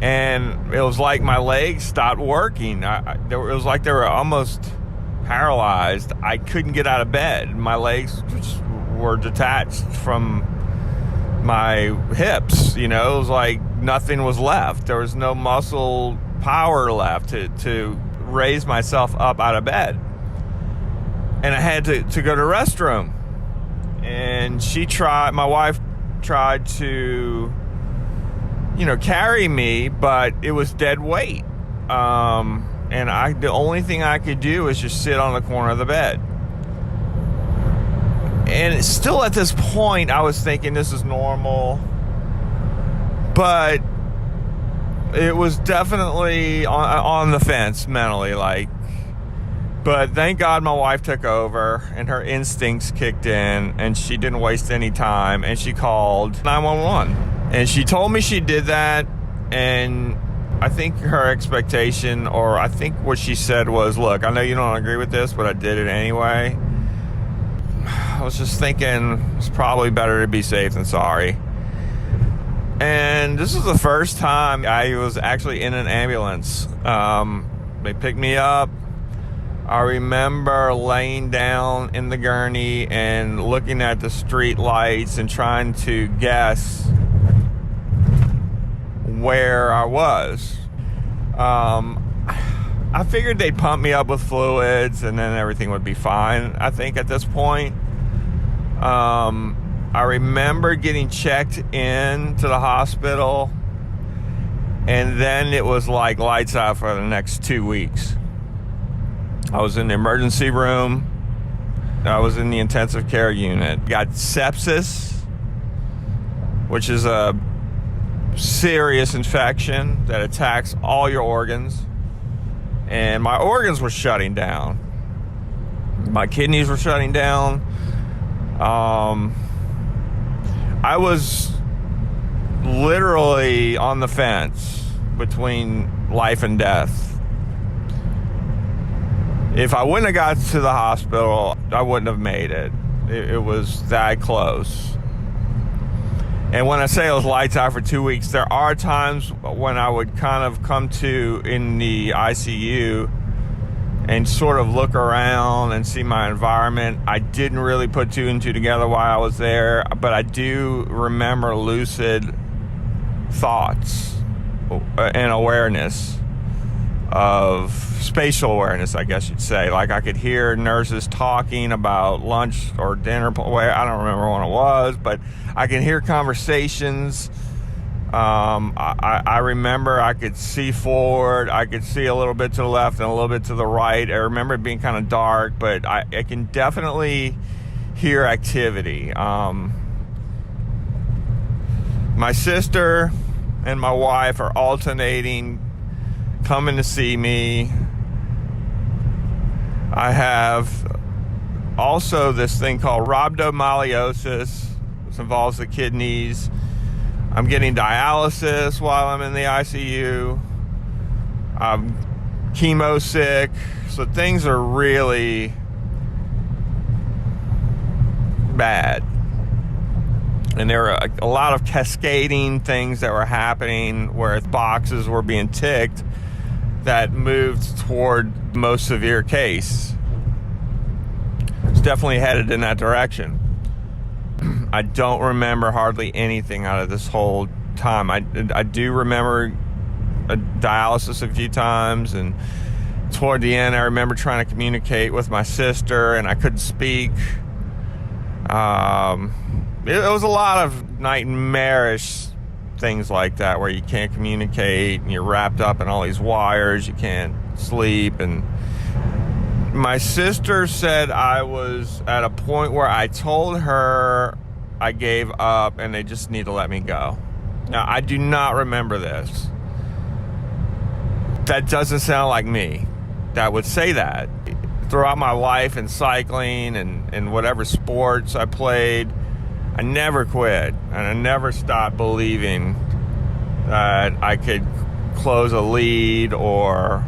and it was like my legs stopped working. It was like they were almost paralyzed. I couldn't get out of bed. My legs just were detached from my hips. It was like nothing was left. There was no muscle power left to raise myself up out of bed. And I had to go to the restroom. And my wife tried to, carry me, but it was dead weight. And the only thing I could do was just sit on the corner of the bed. And still at this point, I was thinking this is normal. But it was definitely on the fence mentally, but thank God my wife took over and her instincts kicked in, and she didn't waste any time, and she called 911. And she told me she did that, and I think her expectation, or I think what she said was, look, I know you don't agree with this, but I did it anyway. I was just thinking it's probably better to be safe than sorry. And this was the first time I was actually in an ambulance. They picked me up. I remember laying down in the gurney and looking at the street lights and trying to guess where I was. I figured they'd pump me up with fluids and then everything would be fine, I think, at this point. I remember getting checked in to the hospital, and then it was like lights out for the next 2 weeks. I was in the emergency room. I was in the intensive care unit. Got sepsis, which is a serious infection that attacks all your organs. And my organs were shutting down. My kidneys were shutting down. I was literally on the fence between life and death. If I wouldn't have got to the hospital, I wouldn't have made it. It was that close. And when I say it was lights out for 2 weeks, there are times when I would kind of come to in the ICU and sort of look around and see my environment. I didn't really put two and two together while I was there, but I do remember lucid thoughts and awareness of spatial awareness, I guess you'd say. Like I could hear nurses talking about lunch or dinner. I don't remember when it was, but I can hear conversations. I remember I could see forward. I could see a little bit to the left and a little bit to the right. I remember it being kind of dark, but I can definitely hear activity. My sister and my wife are alternating coming to see me. I have also this thing called rhabdomyolysis, which involves the kidneys. I'm getting dialysis while I'm in the ICU. I'm chemo sick. So things are really bad. And there were a lot of cascading things that were happening where boxes were being ticked that moved toward most severe case. It's definitely headed in that direction. I don't remember hardly anything out of this whole time. I do remember a dialysis a few times, and toward the end I remember trying to communicate with my sister and I couldn't speak. It was a lot of nightmarish things like that where you can't communicate and you're wrapped up in all these wires, you can't sleep. And my sister said I was at a point where I told her I gave up and they just need to let me go. Now, I do not remember this. That doesn't sound like me that would say that. Throughout my life in cycling and whatever sports I played, I never quit, and I never stopped believing that I could close a lead or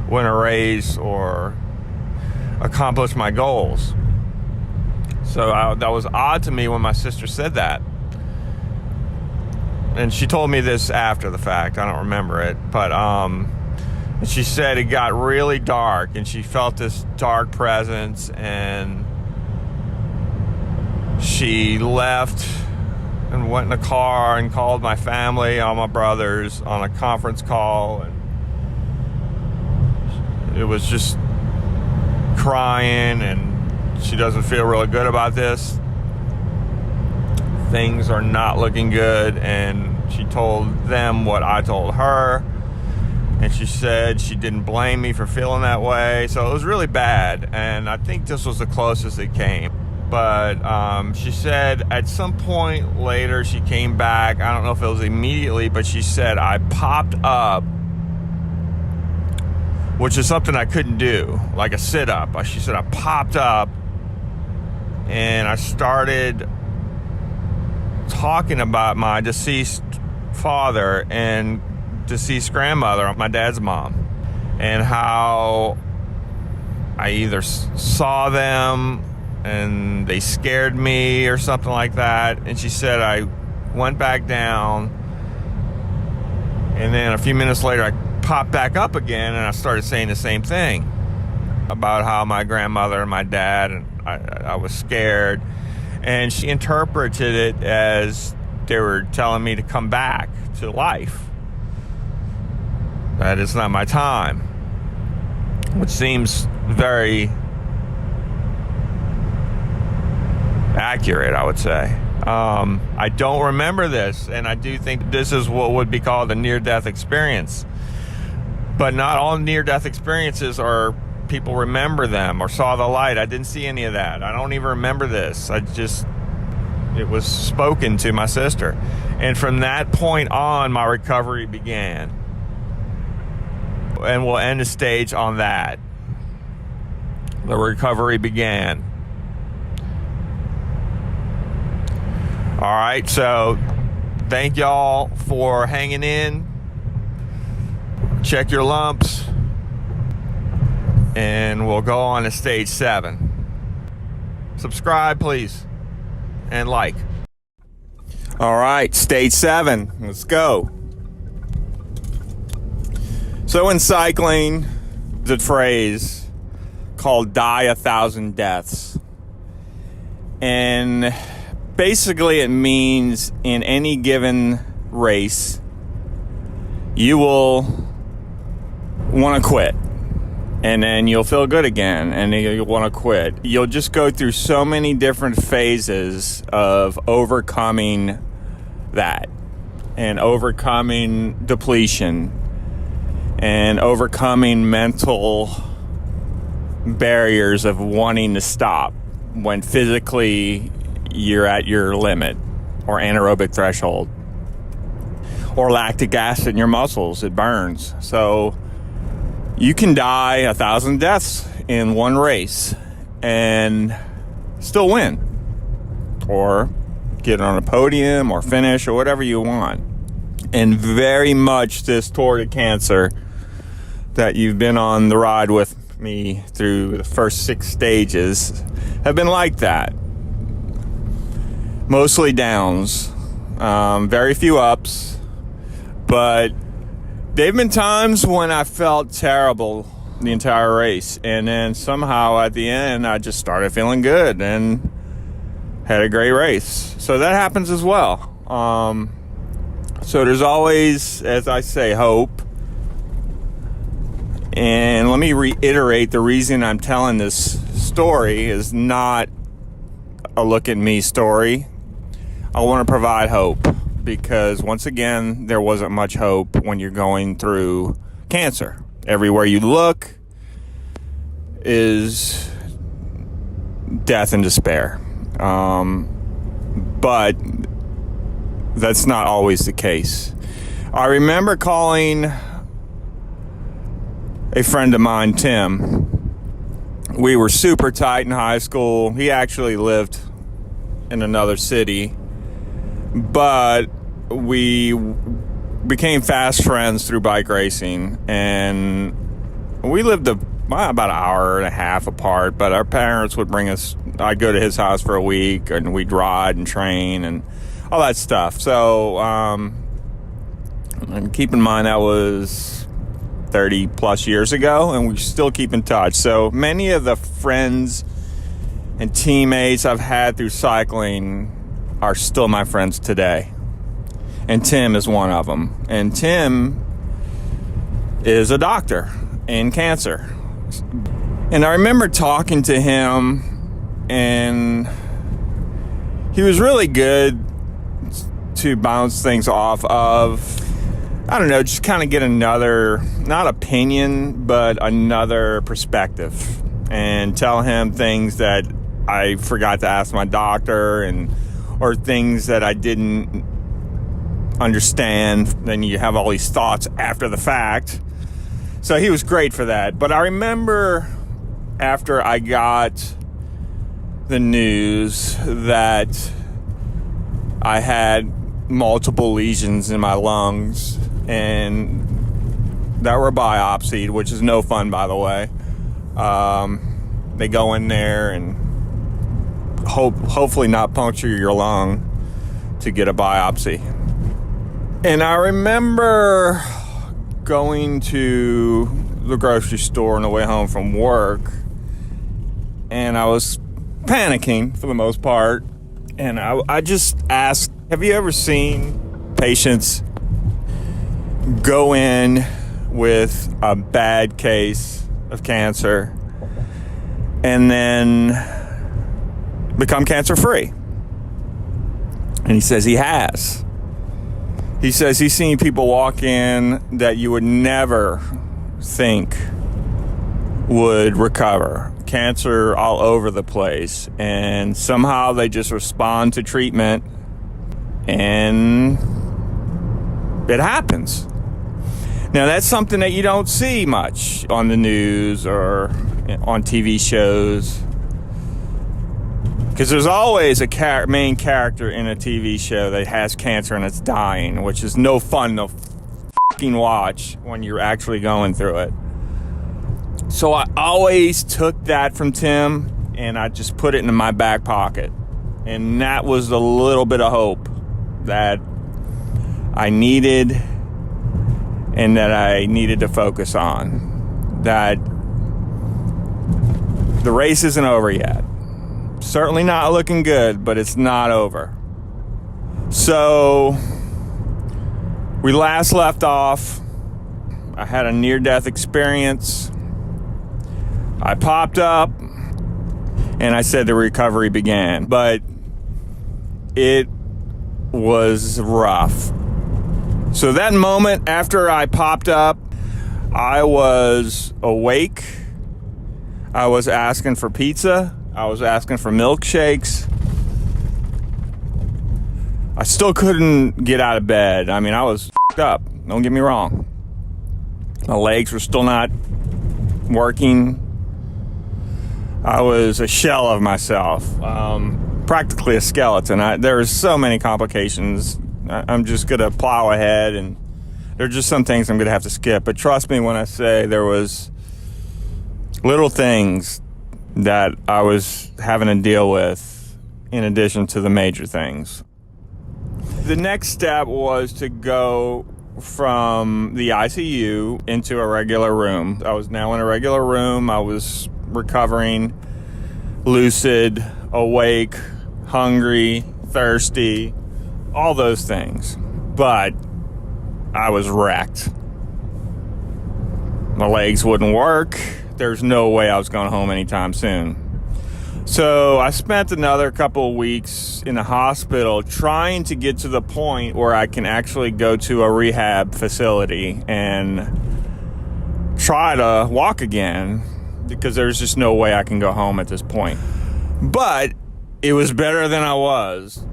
win a race or accomplish my goals. So that was odd to me when my sister said that. And she told me this after the fact. I don't remember it. But she said it got really dark, and she felt this dark presence, and she left and went in the car and called my family, all my brothers, on a conference call. And it was just crying, and she doesn't feel really good about this. Things are not looking good, and she told them what I told her, and she said she didn't blame me for feeling that way. So it was really bad, and I think this was the closest it came. But she said at some point later she came back. I don't know if it was immediately, but she said I popped up, which is something I couldn't do, like a sit-up. She said I popped up and I started talking about my deceased father and deceased grandmother, my dad's mom, and how I either saw them and they scared me or something like that. And she said I went back down, and then a few minutes later I popped back up again, and I started saying the same thing about how my grandmother and my dad, and I was scared. And she interpreted it as they were telling me to come back to life, that it's not my time, which seems very accurate, I would say. I don't remember this, and I do think this is what would be called a near-death experience. But not all near-death experiences are people remember them or saw the light. I didn't see any of that. I don't even remember this. It was spoken to my sister. And from that point on, my recovery began. And we'll end the stage on that. The recovery began. All right, so thank y'all for hanging in. Check your lumps, and we'll go on to stage 7. Subscribe, please, and like. All right, stage 7. Let's go. So in cycling, there's a phrase called "die 1,000 deaths," and basically it means in any given race, you will want to quit, and then you'll feel good again, and then you'll want to quit. You'll just go through so many different phases of overcoming that, and overcoming depletion, and overcoming mental barriers of wanting to stop when physically you're at your limit or anaerobic threshold, or lactic acid in your muscles. It burns. So you can die 1,000 deaths in one race and still win, or get on a podium, or finish, or whatever you want. And very much this Tour de Cancer that you've been on the ride with me through the first 6 stages have been like that. Mostly downs, very few ups, but there've been times when I felt terrible the entire race, and then somehow at the end I just started feeling good and had a great race. So that happens as well. So there's always, as I say, hope. And let me reiterate, the reason I'm telling this story is not a look at me story. I want to provide hope, because once again, there wasn't much hope when you're going through cancer. Everywhere you look is death and despair. But that's not always the case. I remember calling a friend of mine, Tim. We were super tight in high school. He actually lived in another city, but we became fast friends through bike racing, and we lived about an hour and a half apart, but our parents would bring us. I'd go to his house for a week, and we'd ride and train and all that stuff. So and keep in mind, that was 30 plus years ago, and we still keep in touch. So many of the friends and teammates I've had through cycling are still my friends today. And Tim is one of them. And Tim is a doctor in cancer. And I remember talking to him, and he was really good to bounce things off of. I don't know, just kind of get another, not opinion, but another perspective, and tell him things that I forgot to ask my doctor, or things that I didn't understand. Then you have all these thoughts after the fact. So he was great for that. But I remember after I got the news that I had multiple lesions in my lungs, and that were biopsied, which is no fun, by the way. They go in there and hopefully not puncture your lung to get a biopsy. And I remember going to the grocery store on the way home from work, and I was panicking for the most part. And I just asked, have you ever seen patients go in with a bad case of cancer and then become cancer-free? And he says he has. He says he's seen people walk in that you would never think would recover. Cancer all over the place. And somehow they just respond to treatment, and it happens. Now, that's something that you don't see much on the news or on TV shows, because there's always a main character in a TV show that has cancer and it's dying, which is no fun to fucking watch when you're actually going through it. So I always took that from Tim, and I just put it in my back pocket. And that was a little bit of hope that I needed, and that I needed to focus on. That the race isn't over yet. Certainly not looking good, but it's not over. So we last left off, I had a near-death experience. I popped up, and I said the recovery began. But it was rough. So that moment after I popped up, I was awake. I was asking for pizza. I was asking for milkshakes. I still couldn't get out of bed. I mean, I was f***ed up. Don't get me wrong. My legs were still not working. I was a shell of myself. Practically a skeleton. There were so many complications. I'm just going to plow ahead, and there are just some things I'm going to have to skip. But trust me when I say there was little things that I was having to deal with in addition to the major things. The next step was to go from the ICU into a regular room. I was now in a regular room. I was recovering, lucid, awake, hungry, thirsty, all those things. But I was wrecked. My legs wouldn't work. There's no way I was going home anytime soon. So I spent another couple of weeks in the hospital trying to get to the point where I can actually go to a rehab facility and try to walk again, because there's just no way I can go home at this point. But it was better than I was.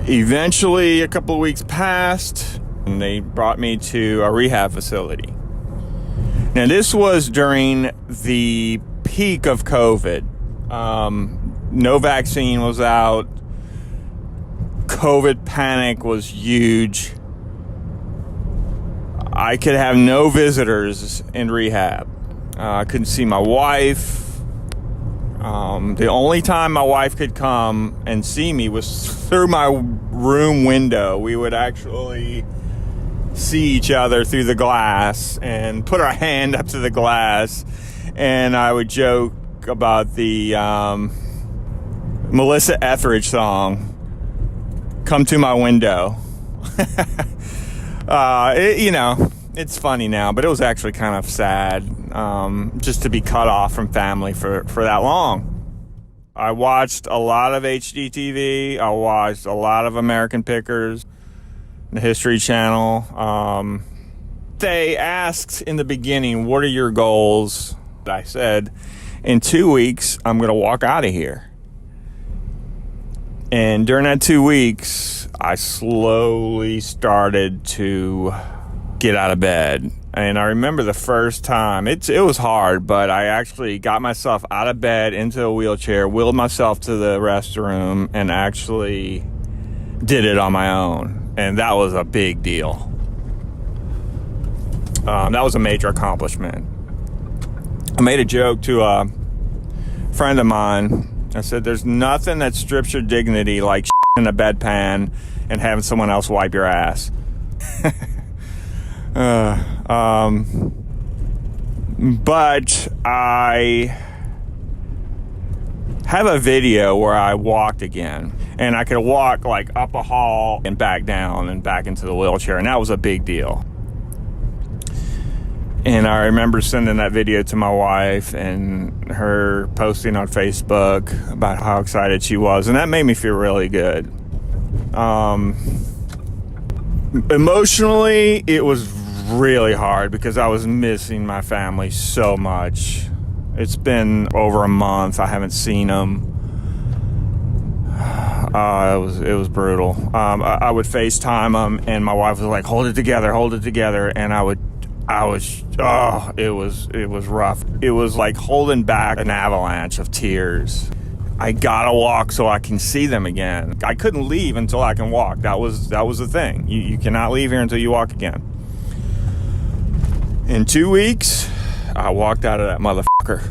Eventually, a couple of weeks passed, and they brought me to a rehab facility. Now, this was during the peak of COVID. No vaccine was out. COVID panic was huge. I could have no visitors in rehab. I couldn't see my wife. The only time my wife could come and see me was through my room window. We would actually see each other through the glass and put our hand up to the glass, and I would joke about the Melissa Etheridge song, "Come to My Window." It's funny now, but it was actually kind of sad, just to be cut off from family for that long. I watched a lot of HGTV. I watched a lot of American Pickers, the History Channel. They asked in the beginning, "What are your goals?" I said, in 2 weeks, I'm going to walk out of here. And during that 2 weeks, I slowly started to get out of bed. And I remember the first time, it was hard, but I actually got myself out of bed into a wheelchair, wheeled myself to the restroom, and actually did it on my own. And that was a big deal. That was a major accomplishment. I made a joke to a friend of mine. I said, there's nothing that strips your dignity like in a bedpan and having someone else wipe your ass. But I have a video where I walked again, and I could walk like up a hall and back down and back into the wheelchair, and that was a big deal. And I remember sending that video to my wife and her posting on Facebook about how excited she was, and that made me feel really good. Emotionally, it was really hard because I was missing my family so much. It's been over a month. I haven't seen them. It was brutal. I would FaceTime them, and my wife was like, hold it together," and it was rough. It was like holding back an avalanche of tears. I gotta walk so I can see them again. I couldn't leave until I can walk. That was the thing. You cannot leave here until you walk again. In 2 weeks, I walked out of that motherfucker.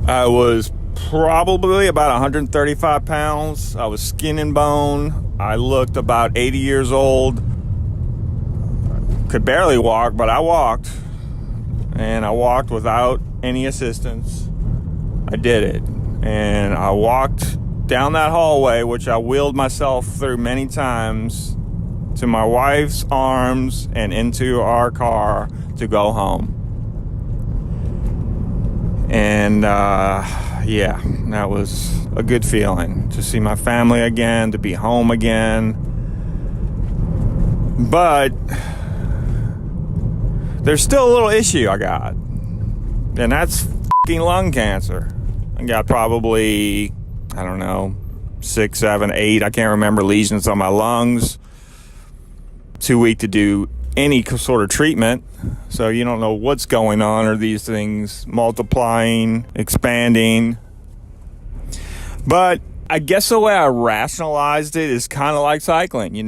I was probably about 135 pounds. I was skin and bone. I looked about 80 years old. Could barely walk, but I walked. And I walked without any assistance. I did it. And I walked down that hallway, which I wheeled myself through many times, to my wife's arms and into our car to go home. And that was a good feeling, to see my family again, to be home again. But there's still a little issue I got, and that's f***ing lung cancer. I got probably, 6, 7, 8, I can't remember, lesions on my lungs. Too weak to do any sort of treatment, so you don't know what's going on. Are these things multiplying, expanding? But I guess the way I rationalized it is kind of like cycling. You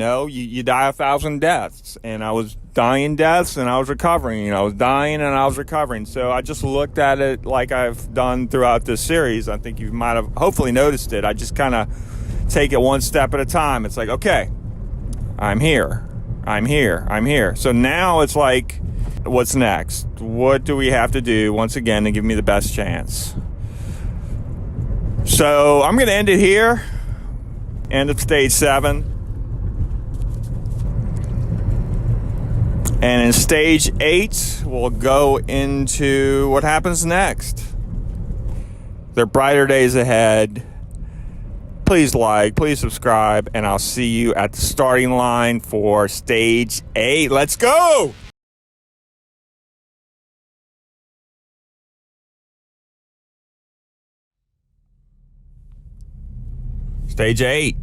die 1,000 deaths, and I was dying deaths and I was recovering. I was dying and I was recovering. So I just looked at it like I've done throughout this series. I think you might have hopefully noticed it. I just kind of take it one step at a time. It's like, okay, I'm here. So now it's like, what's next? What do we have to do once again to give me the best chance? So I'm going to end it here. End of stage 7. And in stage 8, we'll go into what happens next. There are brighter days ahead. Please like, please subscribe, and I'll see you at the starting line for stage 8. Let's go! Stage 8.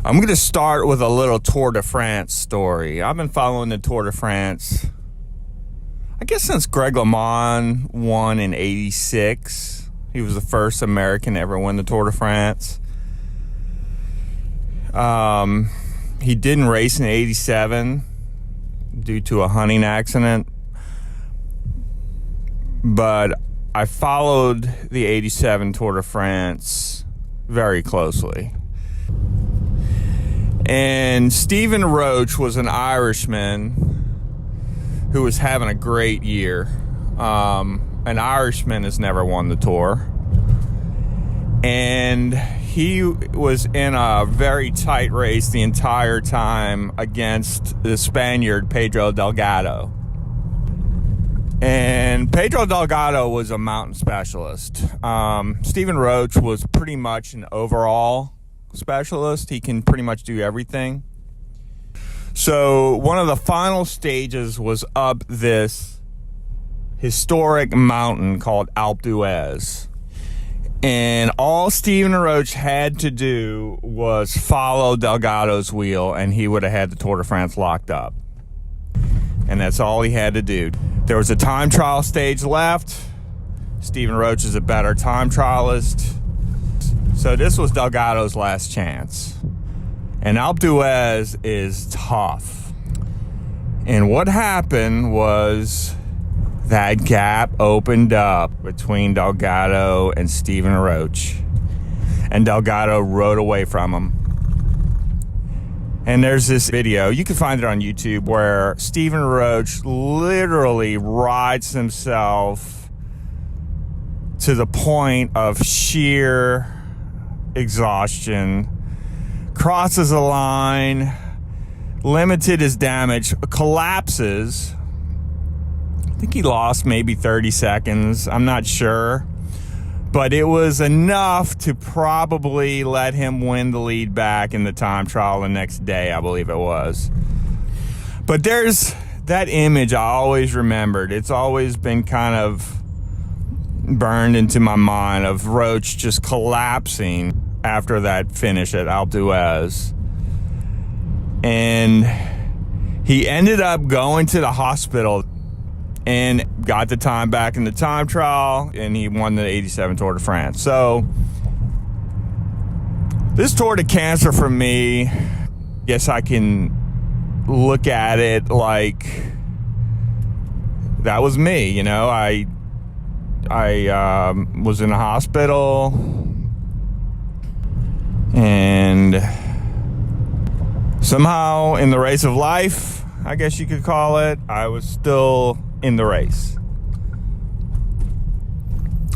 I'm going to start with a little Tour de France story. I've been following the Tour de France, I guess, since Greg LeMond won in '86. He was the first American to ever win the Tour de France. He didn't race in '87 due to a hunting accident, but I followed the '87 Tour de France very closely. And Stephen Roche was an Irishman who was having a great year. An Irishman has never won the Tour. And he was in a very tight race the entire time against the Spaniard Pedro Delgado. And Pedro Delgado was a mountain specialist. Stephen Roche was pretty much an overall specialist. He can pretty much do everything. So one of the final stages was up this historic mountain called Alpe d'Huez. And all Stephen Roche had to do was follow Delgado's wheel, and he would have had the Tour de France locked up. And that's all he had to do. There was a time trial stage left. Stephen Roche is a better time trialist. So this was Delgado's last chance. And Alpe d'Huez is tough. And what happened was that gap opened up between Delgado and Stephen Roche. And Delgado rode away from him. And there's this video, you can find it on YouTube, where Stephen Roche literally rides himself to the point of sheer exhaustion, crosses a line, limited his damage, collapses. I think he lost maybe 30 seconds. I'm not sure. But it was enough to probably let him win the lead back in the time trial the next day, I believe it was. But there's that image I always remembered. It's always been kind of burned into my mind of Roche just collapsing after that finish at Alpe d'Huez. And he ended up going to the hospital and got the time back in the time trial, and he won the '87 Tour de France. So this Tour de Cancer for me, guess I can look at it like that was me. You know, I was in a hospital, and somehow in the race of life, I guess you could call it, I was still in the race.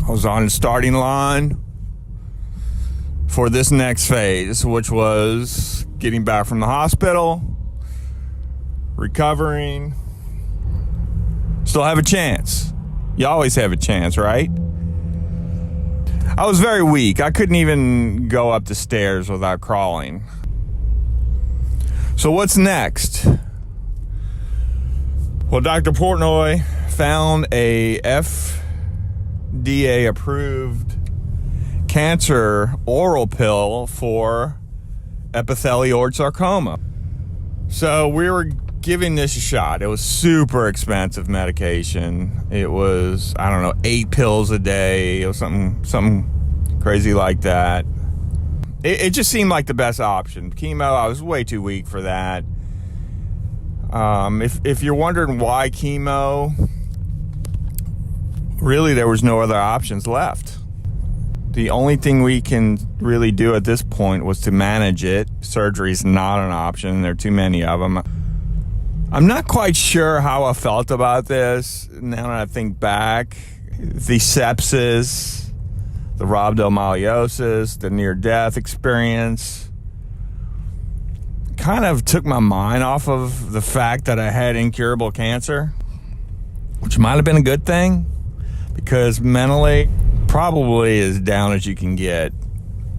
I was on the starting line for this next phase, which was getting back from the hospital, recovering, still have a chance. You always have a chance, right? I was very weak. I couldn't even go up the stairs without crawling. So what's next? Well, Dr. Portnoy found a FDA-approved cancer oral pill for epithelioid sarcoma. So we were giving this a shot. It was super expensive medication. It was, 8 pills a day. It was something crazy like that. It just seemed like the best option. Chemo, I was way too weak for that. If you're wondering why chemo, really there was no other options left. The only thing we can really do at this point was to manage it. Surgery's not an option. There are too many of them. I'm not quite sure how I felt about this now that I think back. The sepsis, the rhabdomyolysis, the near-death experience, kind of took my mind off of the fact that I had incurable cancer, which might have been a good thing, because mentally, probably as down as you can get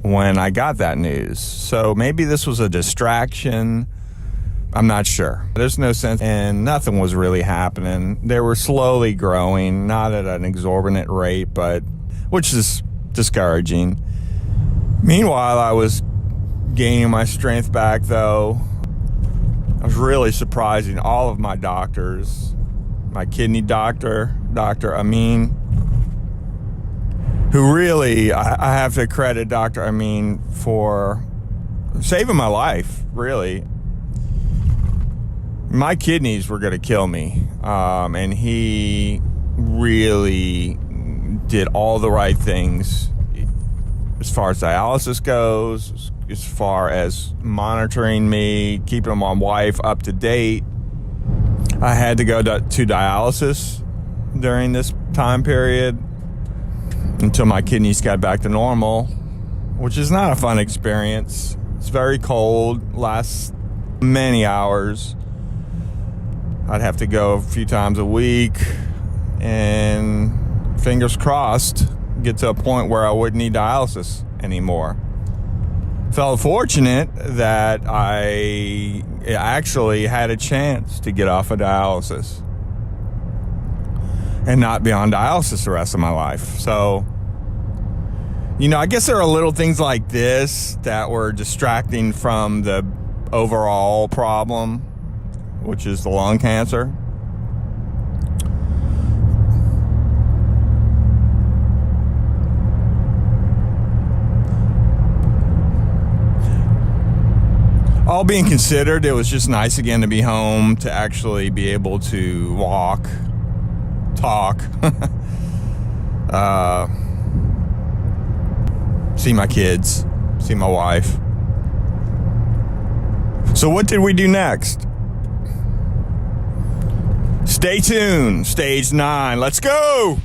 when I got that news. So maybe this was a distraction. I'm not sure. There's no sense, and nothing was really happening. They were slowly growing, not at an exorbitant rate, but which is discouraging. Meanwhile, I was gaining my strength back, though. I was really surprising all of my doctors. My kidney doctor, Dr. Amin, who really, I have to credit Dr. Amin for saving my life, really. My kidneys were going to kill me, and he really did all the right things as far as dialysis goes, as far as monitoring me, keeping my wife up to date. I had to go to dialysis during this time period until my kidneys got back to normal, which is not a fun experience. It's very cold, lasts many hours. I'd have to go a few times a week, and fingers crossed, get to a point where I wouldn't need dialysis anymore. Felt fortunate that I actually had a chance to get off of dialysis and not be on dialysis the rest of my life. So, I guess there are little things like this that were distracting from the overall problem, which is the lung cancer. All being considered, it was just nice again to be home, to actually be able to walk, talk, see my kids, see my wife. So what did we do next? Stay tuned. Stage 9. Let's go!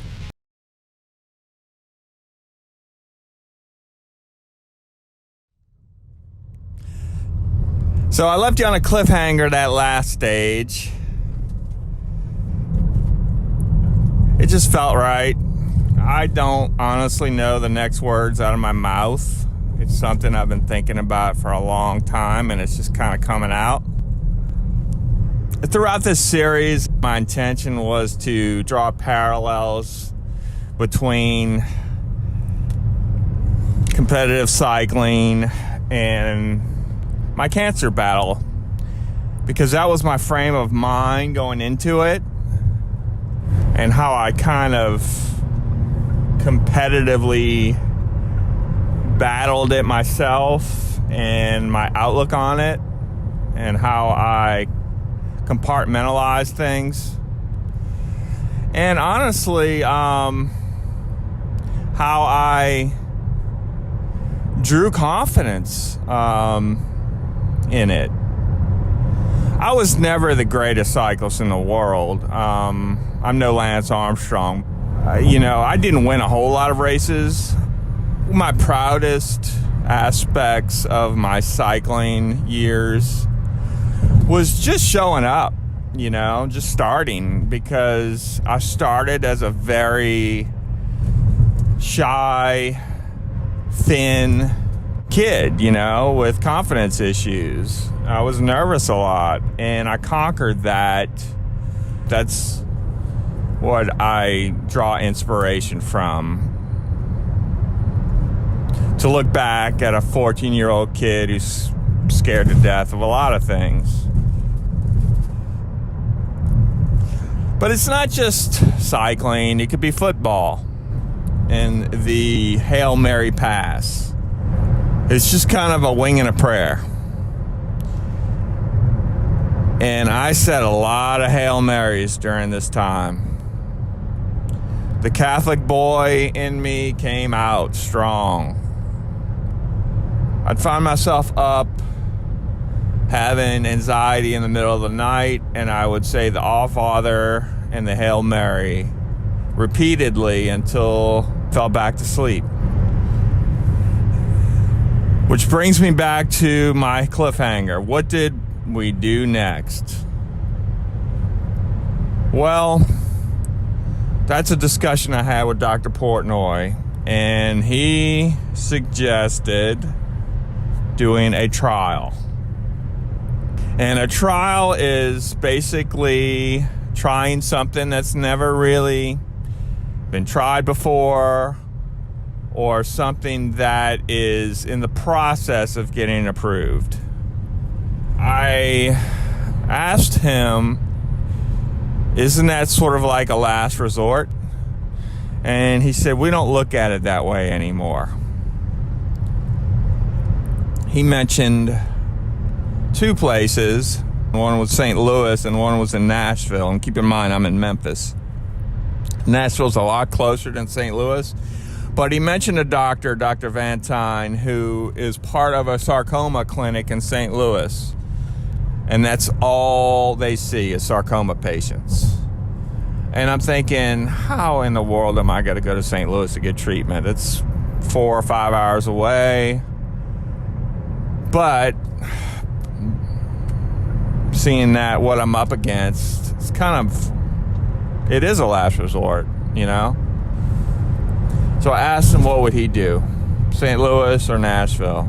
So I left you on a cliffhanger that last stage. It just felt right. I don't honestly know the next words out of my mouth. It's something I've been thinking about for a long time, and it's just kind of coming out. Throughout this series, my intention was to draw parallels between competitive cycling and my cancer battle, because that was my frame of mind going into it, and how I kind of competitively battled it myself, and my outlook on it, and how I compartmentalize things, and honestly how I drew confidence in it. I was never the greatest cyclist in the world. I'm no Lance Armstrong. I didn't win a whole lot of races. My proudest aspects of my cycling years was just showing up, just starting, because I started as a very shy, thin kid, with confidence issues. I was nervous a lot, and I conquered that. That's what I draw inspiration from. To look back at a 14-year-old kid who's scared to death of a lot of things. But it's not just cycling. It could be football and the Hail Mary pass. It's just kind of a wing and a prayer. And I said a lot of Hail Marys during this time. The Catholic boy in me came out strong. I'd find myself up having anxiety in the middle of the night, and I would say the All Father and the Hail Mary repeatedly until I fell back to sleep. Which brings me back to my cliffhanger. What did we do next? Well, that's a discussion I had with Dr. Portnoy, and he suggested doing a trial. And a trial is basically trying something that's never really been tried before, or something that is in the process of getting approved. I asked him, isn't that sort of like a last resort? And he said, we don't look at it that way anymore. He mentioned two places. One was St. Louis and one was in Nashville. And keep in mind, I'm in Memphis. Nashville's a lot closer than St. Louis. But he mentioned a doctor, Dr. Van Tine, who is part of a sarcoma clinic in St. Louis. And that's all they see is sarcoma patients. And I'm thinking, how in the world am I going to go to St. Louis to get treatment? It's 4 or 5 hours away. But seeing that what I'm up against, it's kind of, it is a last resort, you know? So I asked him what would he do, St. Louis or Nashville?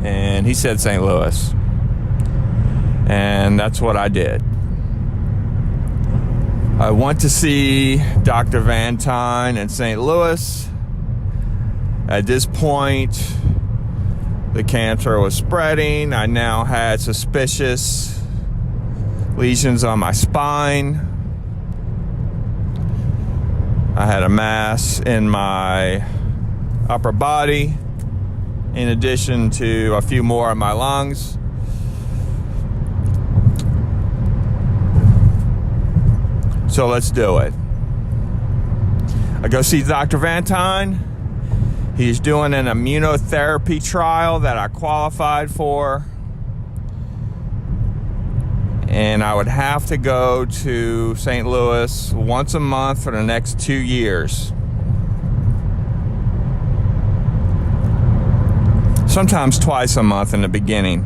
And he said St. Louis. And that's what I did. I went to see Dr. Van Tine in St. Louis. At this point, the cancer was spreading. I now had suspicious lesions on my spine. I had a mass in my upper body, in addition to a few more in my lungs. So let's do it. I go see Dr. Van Tine. He's doing an immunotherapy trial that I qualified for. And I would have to go to St. Louis once a month for the next 2 years. Sometimes twice a month in the beginning.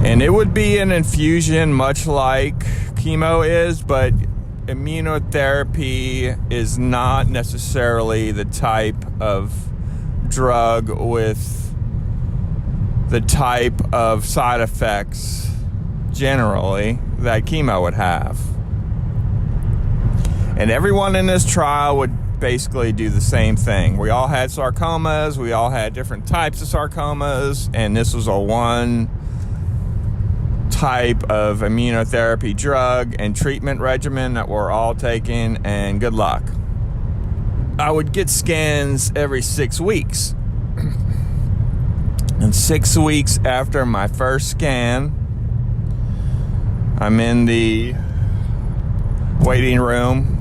And it would be an infusion much like chemo is, but immunotherapy is not necessarily the type of drug with the type of side effects generally that chemo would have. And everyone in this trial would basically do the same thing. We all had sarcomas, we all had different types of sarcomas, and this was a one type of immunotherapy drug and treatment regimen that we're all taking, and good luck. I would get scans every 6 weeks. And 6 weeks after my first scan, I'm in the waiting room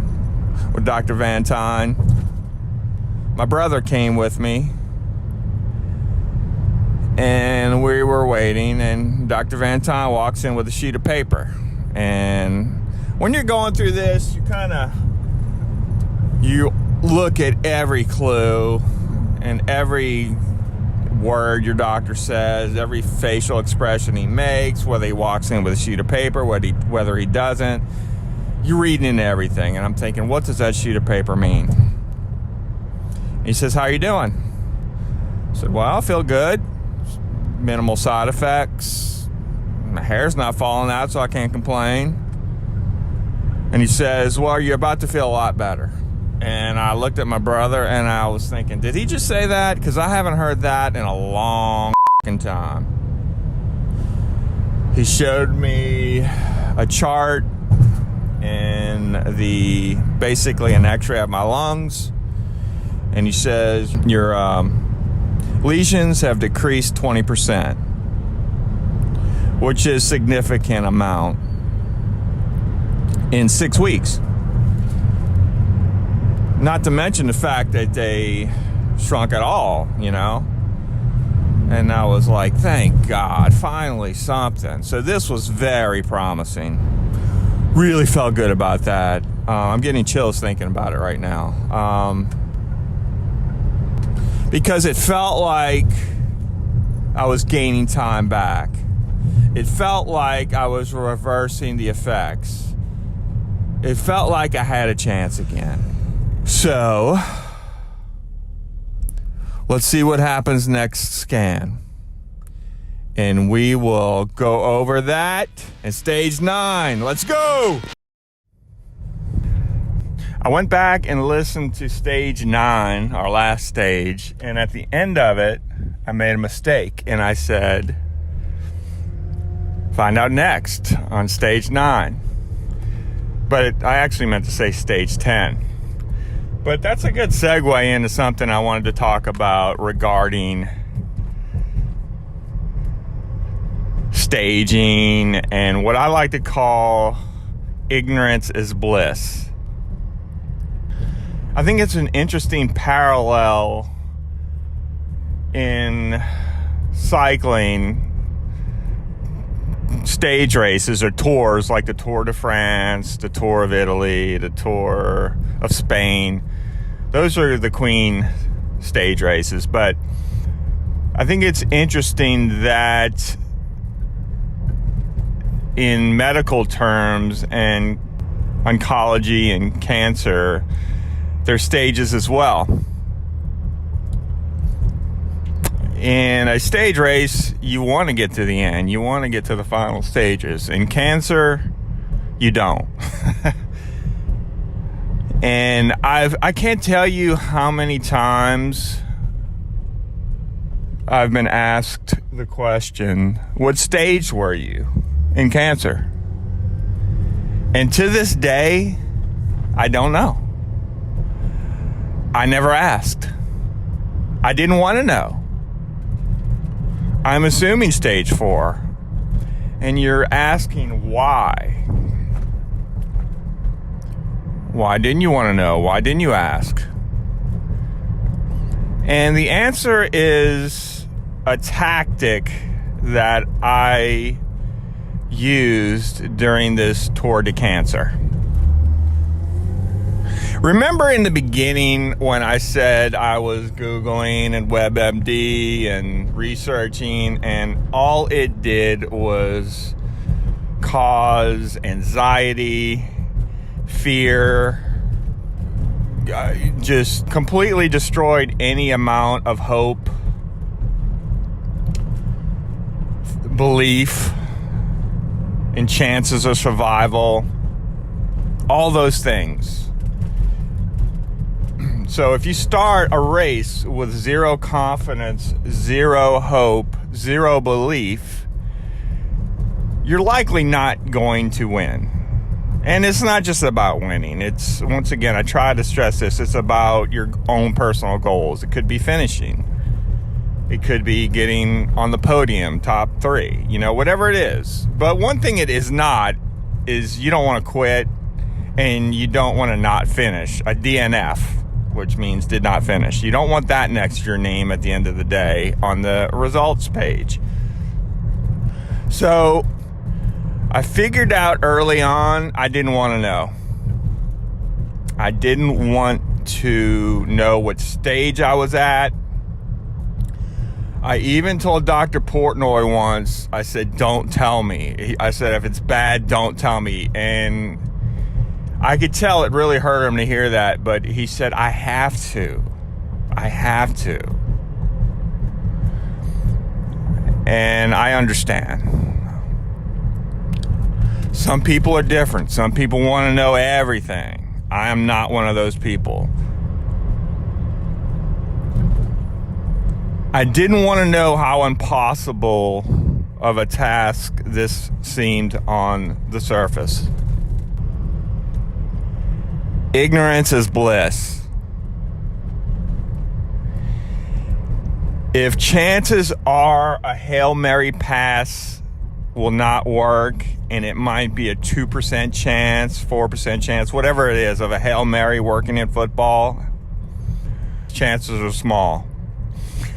with Dr. Van Tine. My brother came with me, and we were waiting, and Dr. Van Tine walks in with a sheet of paper. And when you're going through this, you look at every clue and every word your doctor says, every facial expression he makes, whether he walks in with a sheet of paper, whether he doesn't. You're reading into everything, and I'm thinking, what does that sheet of paper mean? He says, how you doing? I said, well, I feel good. Minimal side effects. My hair's not falling out, so I can't complain. And he says, well, you're about to feel a lot better. And I looked at my brother and I was thinking, did he just say that? Because I haven't heard that in a long time. He showed me a chart and basically an x-ray of my lungs. And he says, your lesions have decreased 20%, which is a significant amount in 6 weeks. Not to mention the fact that they shrunk at all, you know. And I was like, thank God, finally something. So this was very promising. Really felt good about that. I'm getting chills thinking about it right now. because it felt like I was gaining time back. It felt like I was reversing the effects. It felt like I had a chance again. So, let's see what happens next scan. And we will go over that in stage 9. Let's go! I went back and listened to stage 9, our last stage, and at the end of it, I made a mistake, and I said, find out next on stage 9. But I actually meant to say stage 10. But that's a good segue into something I wanted to talk about regarding staging and what I like to call ignorance is bliss. I think it's an interesting parallel in cycling stage races or tours like the Tour de France, the Tour of Italy, the Tour of Spain. Those are the queen stage races. But I think it's interesting that in medical terms and oncology and cancer, there's stages as well. In a stage race, you want to get to the end. You want to get to the final stages. In cancer, you don't. And I can't tell you how many times I've been asked the question, what stage were you in cancer? And to this day, I don't know. I never asked. I didn't want to know. I'm assuming stage 4. And you're asking why. Why didn't you want to know? Why didn't you ask? And the answer is a tactic that I used during this Tour de Cancer. Remember in the beginning when I said I was Googling and WebMD and researching, and all it did was cause anxiety, fear, just completely destroyed any amount of hope, belief in chances of survival, all those things. So if you start a race with zero confidence, zero hope, zero belief, you're likely not going to win. And it's not just about winning. It's, once again, I try to stress this, it's about your own personal goals. It could be finishing. It could be getting on the podium, top 3, whatever it is. But one thing it is not is you don't want to quit and you don't want to not finish. A DNF, which means did not finish. You don't want that next to your name at the end of the day on the results page. So I figured out early on I didn't want to know. I didn't want to know what stage I was at. I even told Dr. Portnoy once, I said, don't tell me. I said, if it's bad, don't tell me. And I could tell it really hurt him to hear that, but he said, I have to. I have to. And I understand. Some people are different. Some people want to know everything. I am not one of those people. I didn't want to know how impossible of a task this seemed on the surface. Ignorance is bliss. If chances are a Hail Mary pass will not work, and it might be a 2% chance, 4% chance, whatever it is, of a Hail Mary working in football, chances are small.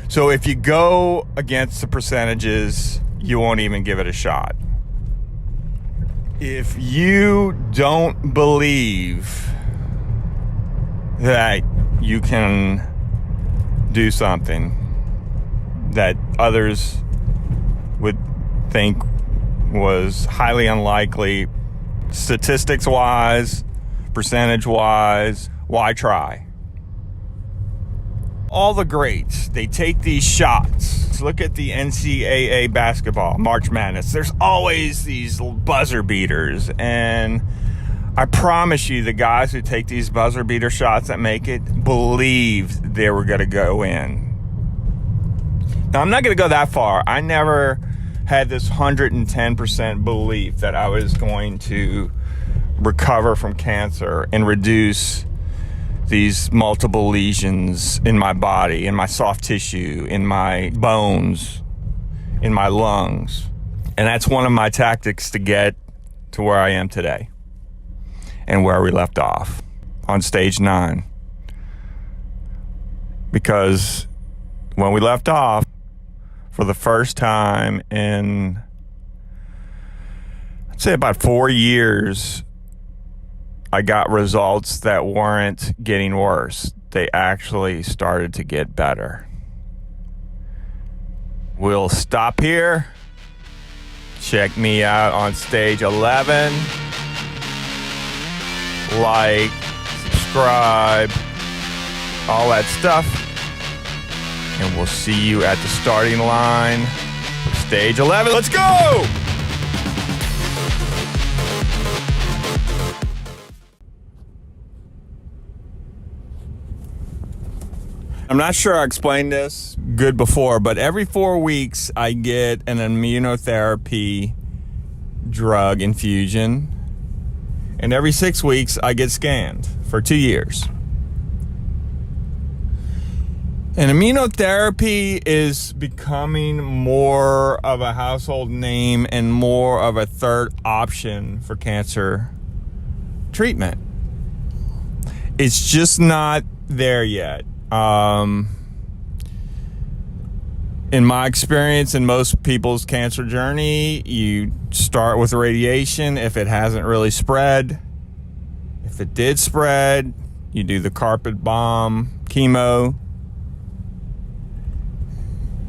So if you go against the percentages, you won't even give it a shot. If you don't believe that you can do something that others would think was highly unlikely, statistics-wise, percentage-wise. Why try? All the greats, they take these shots. Look at the NCAA basketball, March Madness. There's always these buzzer beaters, and I promise you, the guys who take these buzzer beater shots that make it believed they were going to go in. Now, I'm not going to go that far. I never had this 110% belief that I was going to recover from cancer and reduce these multiple lesions in my body, in my soft tissue, in my bones, in my lungs. And that's one of my tactics to get to where I am today and where we left off on stage 9. Because when we left off, for the first time in, I'd say about 4 years, I got results that weren't getting worse. They actually started to get better. We'll stop here. Check me out on stage 11. Like, subscribe, all that stuff. And we'll see you at the starting line for stage 11. Let's go! I'm not sure I explained this good before, but every 4 weeks I get an immunotherapy drug infusion, and every 6 weeks I get scanned for 2 years. And immunotherapy is becoming more of a household name and more of a third option for cancer treatment. It's just not there yet. In my experience, in most people's cancer journey, you start with radiation if it hasn't really spread. If it did spread, you do the carpet bomb, chemo.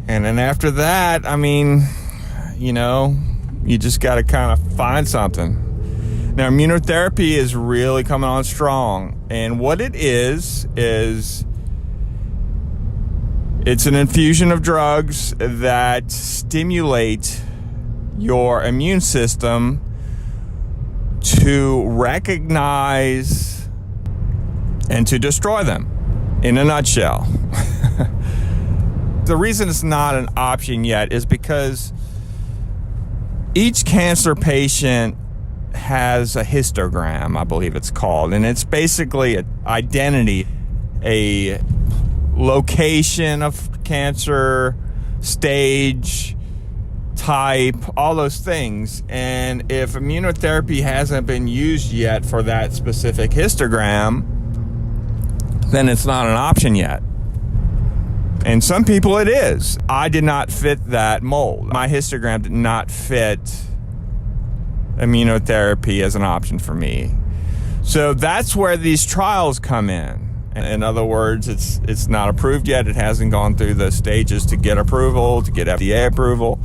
And then after that, I mean, you know, you just got to kind of find something. Now, immunotherapy is really coming on strong. And what it is it's an infusion of drugs that stimulate your immune system to recognize and to destroy them, in a nutshell. The reason it's not an option yet is because each cancer patient has a histogram, I believe it's called, and it's basically an identity, a location of cancer, stage, type, all those things. And if immunotherapy hasn't been used yet for that specific histogram, then it's not an option yet. And some people it is. I did not fit that mold. My histogram did not fit immunotherapy as an option for me. So that's where these trials come in. In other words, it's not approved yet. It hasn't gone through the stages to get approval, to get FDA approval.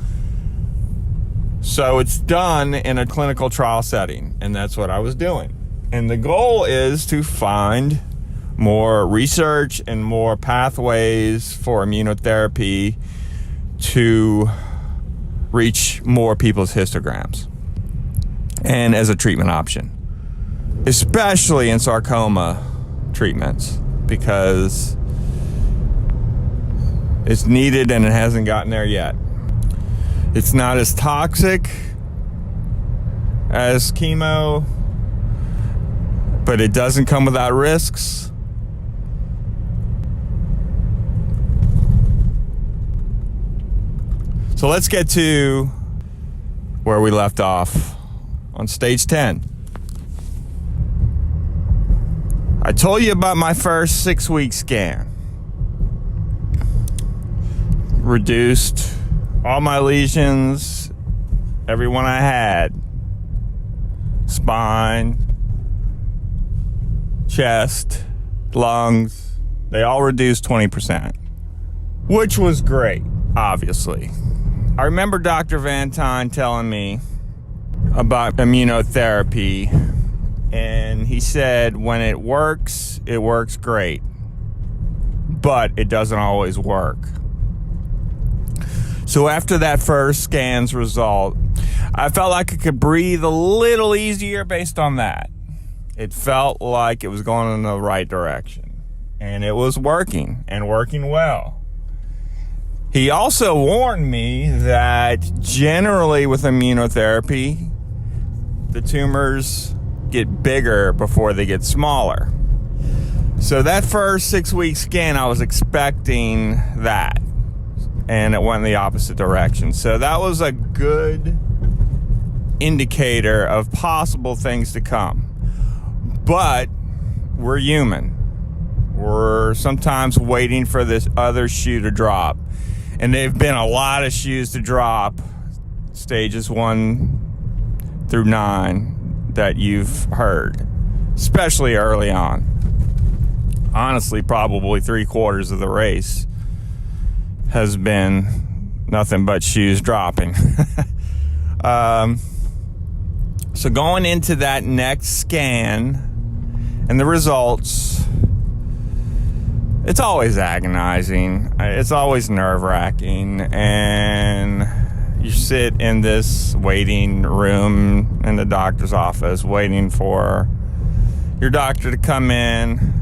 So it's done in a clinical trial setting, and that's what I was doing. And the goal is to find more research and more pathways for immunotherapy to reach more people's histograms and as a treatment option, especially in sarcoma treatments, because it's needed and it hasn't gotten there yet. It's not as toxic as chemo, but it doesn't come without risks. So let's get to where we left off on stage 10. I told you about my first 6-week scan. Reduced all my lesions, every one I had. Spine, chest, lungs, they all reduced 20%. which was great, obviously. I remember Dr. Van Tine telling me about immunotherapy, and he said when it works great, but it doesn't always work. So after that first scan's result, I felt like I could breathe a little easier based on that. It felt like it was going in the right direction, and it was working, and working well. He also warned me that generally with immunotherapy, the tumors get bigger before they get smaller. So that first 6-week scan, I was expecting that, and it went in the opposite direction. So that was a good indicator of possible things to come. But we're human. We're sometimes waiting for this other shoe to drop. And there've been a lot of shoes to drop, stages 1 through 9, that you've heard, especially early on. Honestly, probably 3/4 of the race has been nothing but shoes dropping. So going into that next scan and the results, it's always agonizing. It's always nerve-wracking. And you sit in this waiting room in the doctor's office waiting for your doctor to come in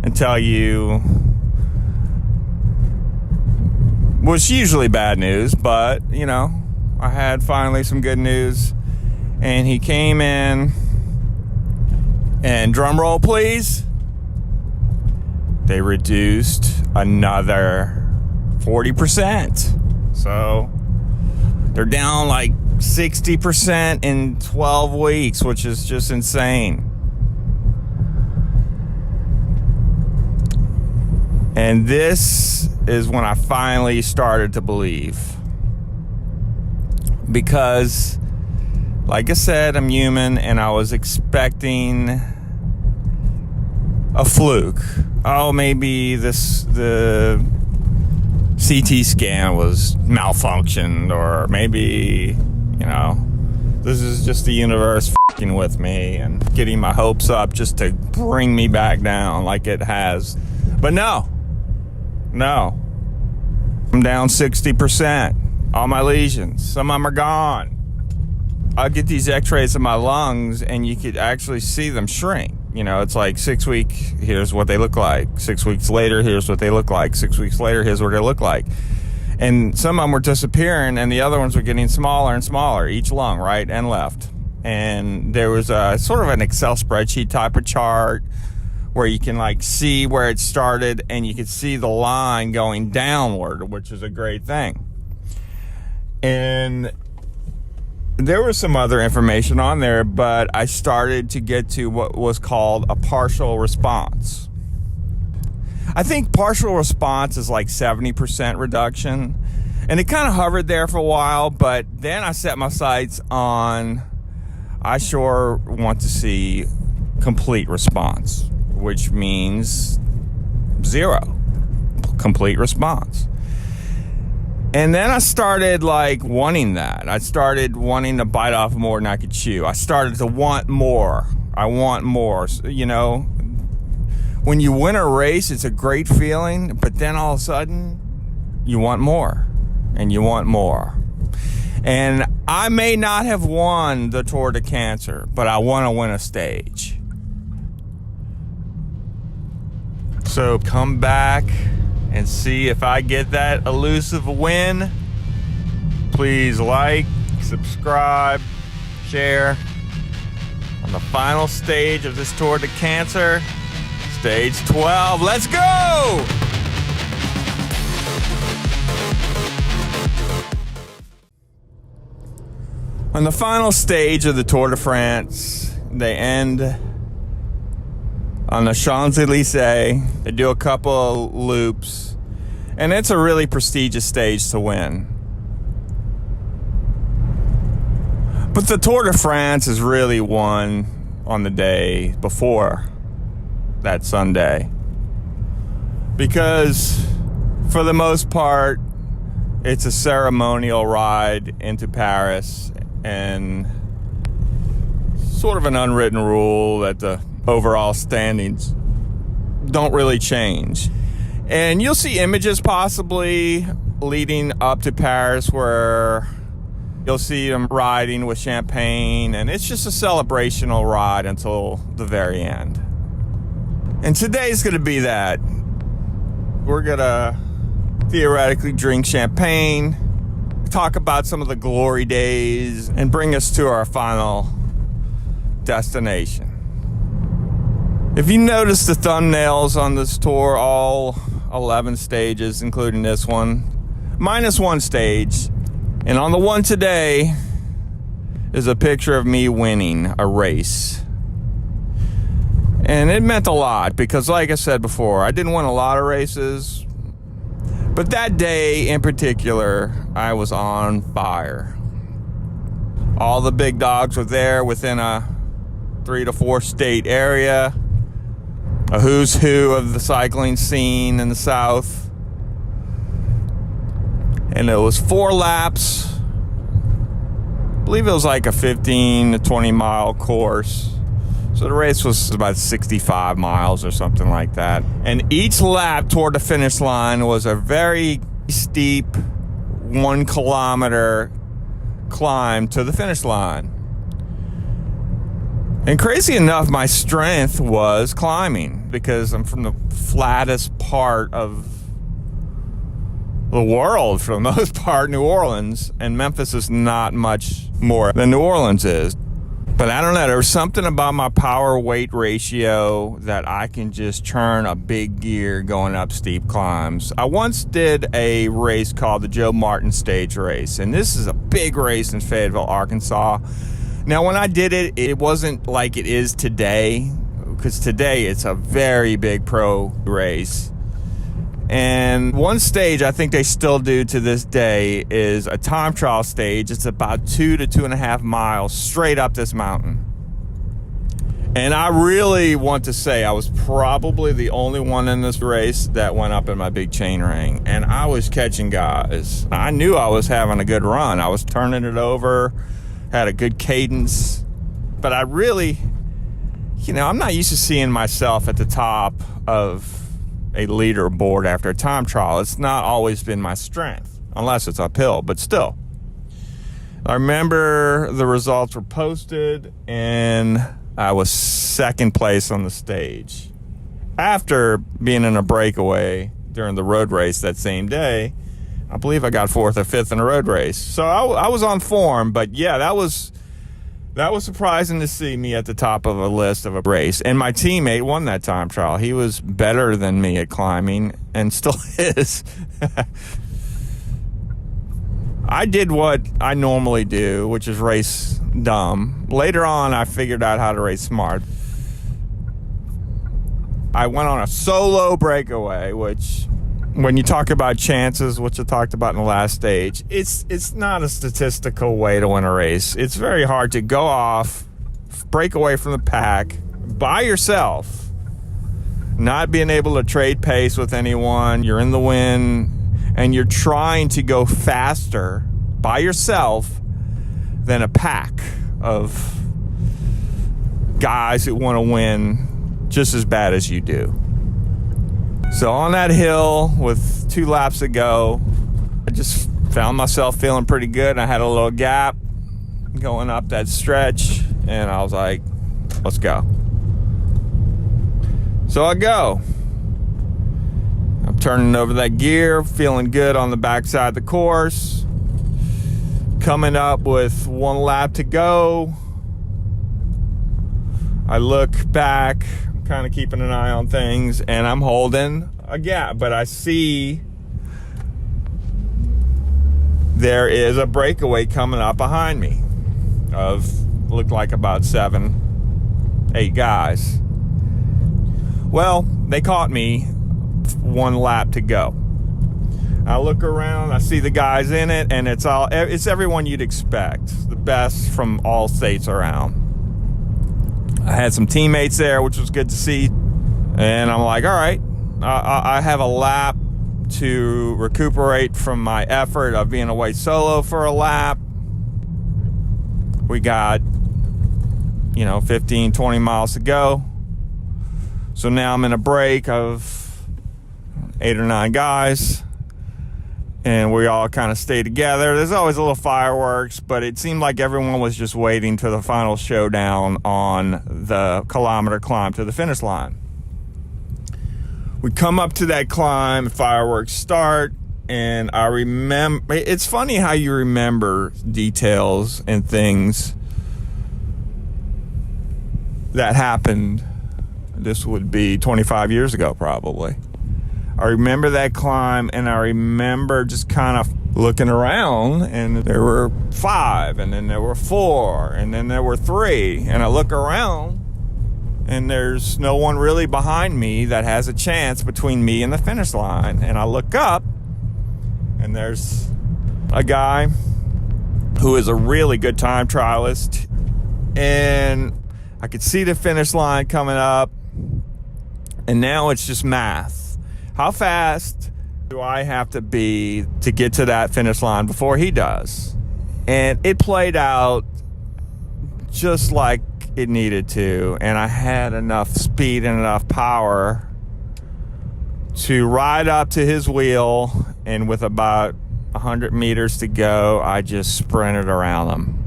and tell you, well, it's usually bad news, but, you know, I had finally some good news. And he came in, and drum roll, please. They reduced another 40%. So they're down like 60% in 12 weeks, which is just insane. And this is when I finally started to believe. Because, like I said, I'm human, and I was expecting a fluke. Oh, maybe the CT scan was malfunctioned, or maybe, you know, this is just the universe f***ing with me and getting my hopes up just to bring me back down like it has. But no. I'm down 60%. All my lesions, some of them are gone. I'll get these x-rays of my lungs, and you could actually see them shrink. You know, it's like 6 weeks, here's what they look like. 6 weeks later, here's what they look like. 6 weeks later, here's what they look like. And some of them were disappearing, and the other ones were getting smaller and smaller, each lung, right and left. And there was a sort of an Excel spreadsheet type of chart where you can like see where it started, and you could see the line going downward, which is a great thing. And there was some other information on there, but I started to get to what was called a partial response. I think partial response is like 70% reduction, and it kind of hovered there for a while, but then I set my sights on, I sure want to see complete response, which means 0 complete response. And then I started like wanting that. I started wanting to bite off more than I could chew. I started to want more. I want more. You know, when you win a race, it's a great feeling, but then all of a sudden you want more and you want more. And I may not have won the Tour de Cancer, but I want to win a stage. So come back and see if I get that elusive win. Please like, subscribe, share. On the final stage of this Tour de Cancer, stage 12. Let's go! On the final stage of the Tour de France, they end on the Champs-Élysées. They do a couple of loops, and it's a really prestigious stage to win. But the Tour de France is really won on the day before that Sunday, because For the most part, it's a ceremonial ride into Paris, and sort of an unwritten rule that the overall standings don't really change. And you'll see images possibly leading up to Paris where you'll see them riding with champagne, and it's just a celebrational ride until the very end. And today's going to be that. We're going to theoretically drink champagne, talk about some of the glory days, and bring us to our final destination. If you notice the thumbnails on this tour, all 11 stages, including this one, minus one stage, and on the one today is a picture of me winning a race. And it meant a lot because, like I said before, I didn't win a lot of races, but that day in particular, I was on fire. All the big dogs were there within a 3 to 4 state area, a who's who of the cycling scene in the South. And it was 4 laps. I believe it was like a 15 to 20 mile course. So the race was about 65 miles or something like that. And each lap toward the finish line was a very steep 1 kilometer climb to the finish line. And crazy enough, my strength was climbing because I'm from the flattest part of the world, for the most part, New Orleans, and Memphis is not much more than New Orleans is. But I don't know, there was something about my power weight ratio that I can just churn a big gear going up steep climbs. I once did a race called the Joe Martin Stage Race, and this is a big race in Fayetteville, Arkansas. Now, when I did it, it wasn't like it is today, because today it's a very big pro race. And one stage I think they still do to this day is a time trial stage. It's about 2 to 2.5 miles straight up this mountain. And I really want to say I was probably the only one in this race that went up in my big chain ring. And I was catching guys. I knew I was having a good run. I was turning it over, had a good cadence. But I really, I'm not used to seeing myself at the top of a leaderboard after a time trial. It's not always been my strength, unless it's uphill, but still. I remember the results were posted, and I was second place on the stage. After being in a breakaway during the road race that same day, I believe I got 4th or 5th in a road race. So I was on form, but yeah, that was surprising to see me at the top of a list of a race. And my teammate won that time trial. He was better than me at climbing and still is. I did what I normally do, which is race dumb. Later on, I figured out how to race smart. I went on a solo breakaway, which, when you talk about chances, which I talked about in the last stage, it's not a statistical way to win a race. It's very hard to go off, break away from the pack by yourself, not being able to trade pace with anyone. You're in the wind, and you're trying to go faster by yourself than a pack of guys who want to win just as bad as you do. So on that hill with 2 laps to go, I just found myself feeling pretty good. I had a little gap going up that stretch, and I was like, let's go. So I go. I'm turning over that gear, feeling good on the backside of the course. Coming up with 1 lap to go. I look back, kind of keeping an eye on things, and I'm holding a gap, but I see there is a breakaway coming up behind me of looked like about 7, 8 guys. Well, they caught me 1 lap to go. I look around, I see the guys in it, and it's everyone you'd expect, the best from all states around. I had some teammates there, which was good to see. And I'm like, all right, I have a lap to recuperate from my effort of being away solo for a lap. We got, 15, 20 miles to go. So now I'm in a break of 8 or 9 guys, and we all kind of stay together. There's always a little fireworks, but it seemed like everyone was just waiting to the final showdown on the kilometer climb to the finish line. We come up to that climb, fireworks start, and I remember, it's funny how you remember details and things that happened. This would be 25 years ago, probably. I remember that climb, and I remember just kind of looking around, and there were 5, and then there were 4, and then there were 3, and I look around, and there's no one really behind me that has a chance between me and the finish line. And I look up, and there's a guy who is a really good time trialist, and I could see the finish line coming up, and now it's just math. How fast do I have to be to get to that finish line before he does? And it played out just like it needed to, and I had enough speed and enough power to ride up to his wheel, and with about 100 meters to go, I just sprinted around him.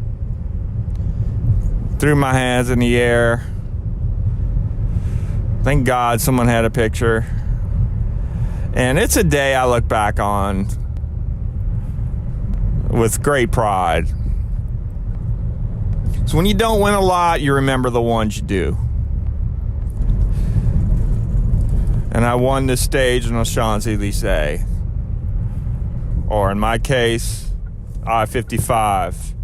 Threw my hands in the air. Thank God someone had a picture. And it's a day I look back on with great pride. So when you don't win a lot, you remember the ones you do. And I won this stage in the Champs-Élysées. Or in my case, I-55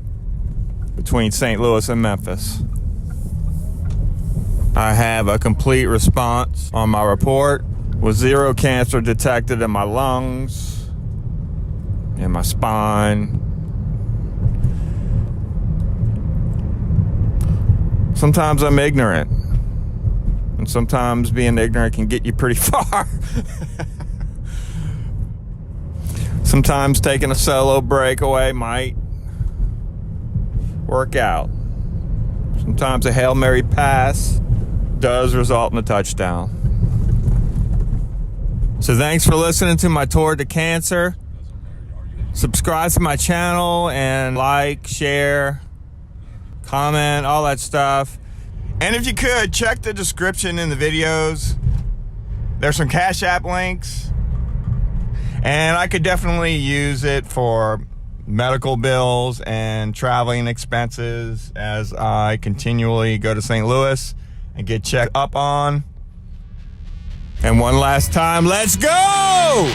between St. Louis and Memphis. I have a complete response on my report with 0 cancer detected in my lungs, in my spine. Sometimes I'm ignorant, and sometimes being ignorant can get you pretty far. Sometimes taking a solo breakaway might work out. Sometimes a Hail Mary pass does result in a touchdown. So thanks for listening to my tour to cancer. Subscribe to my channel and like, share, comment, all that stuff. And if you could, check the description in the videos. There's some Cash App links. And I could definitely use it for medical bills and traveling expenses as I continually go to St. Louis and get checked up on. And one last time, let's go!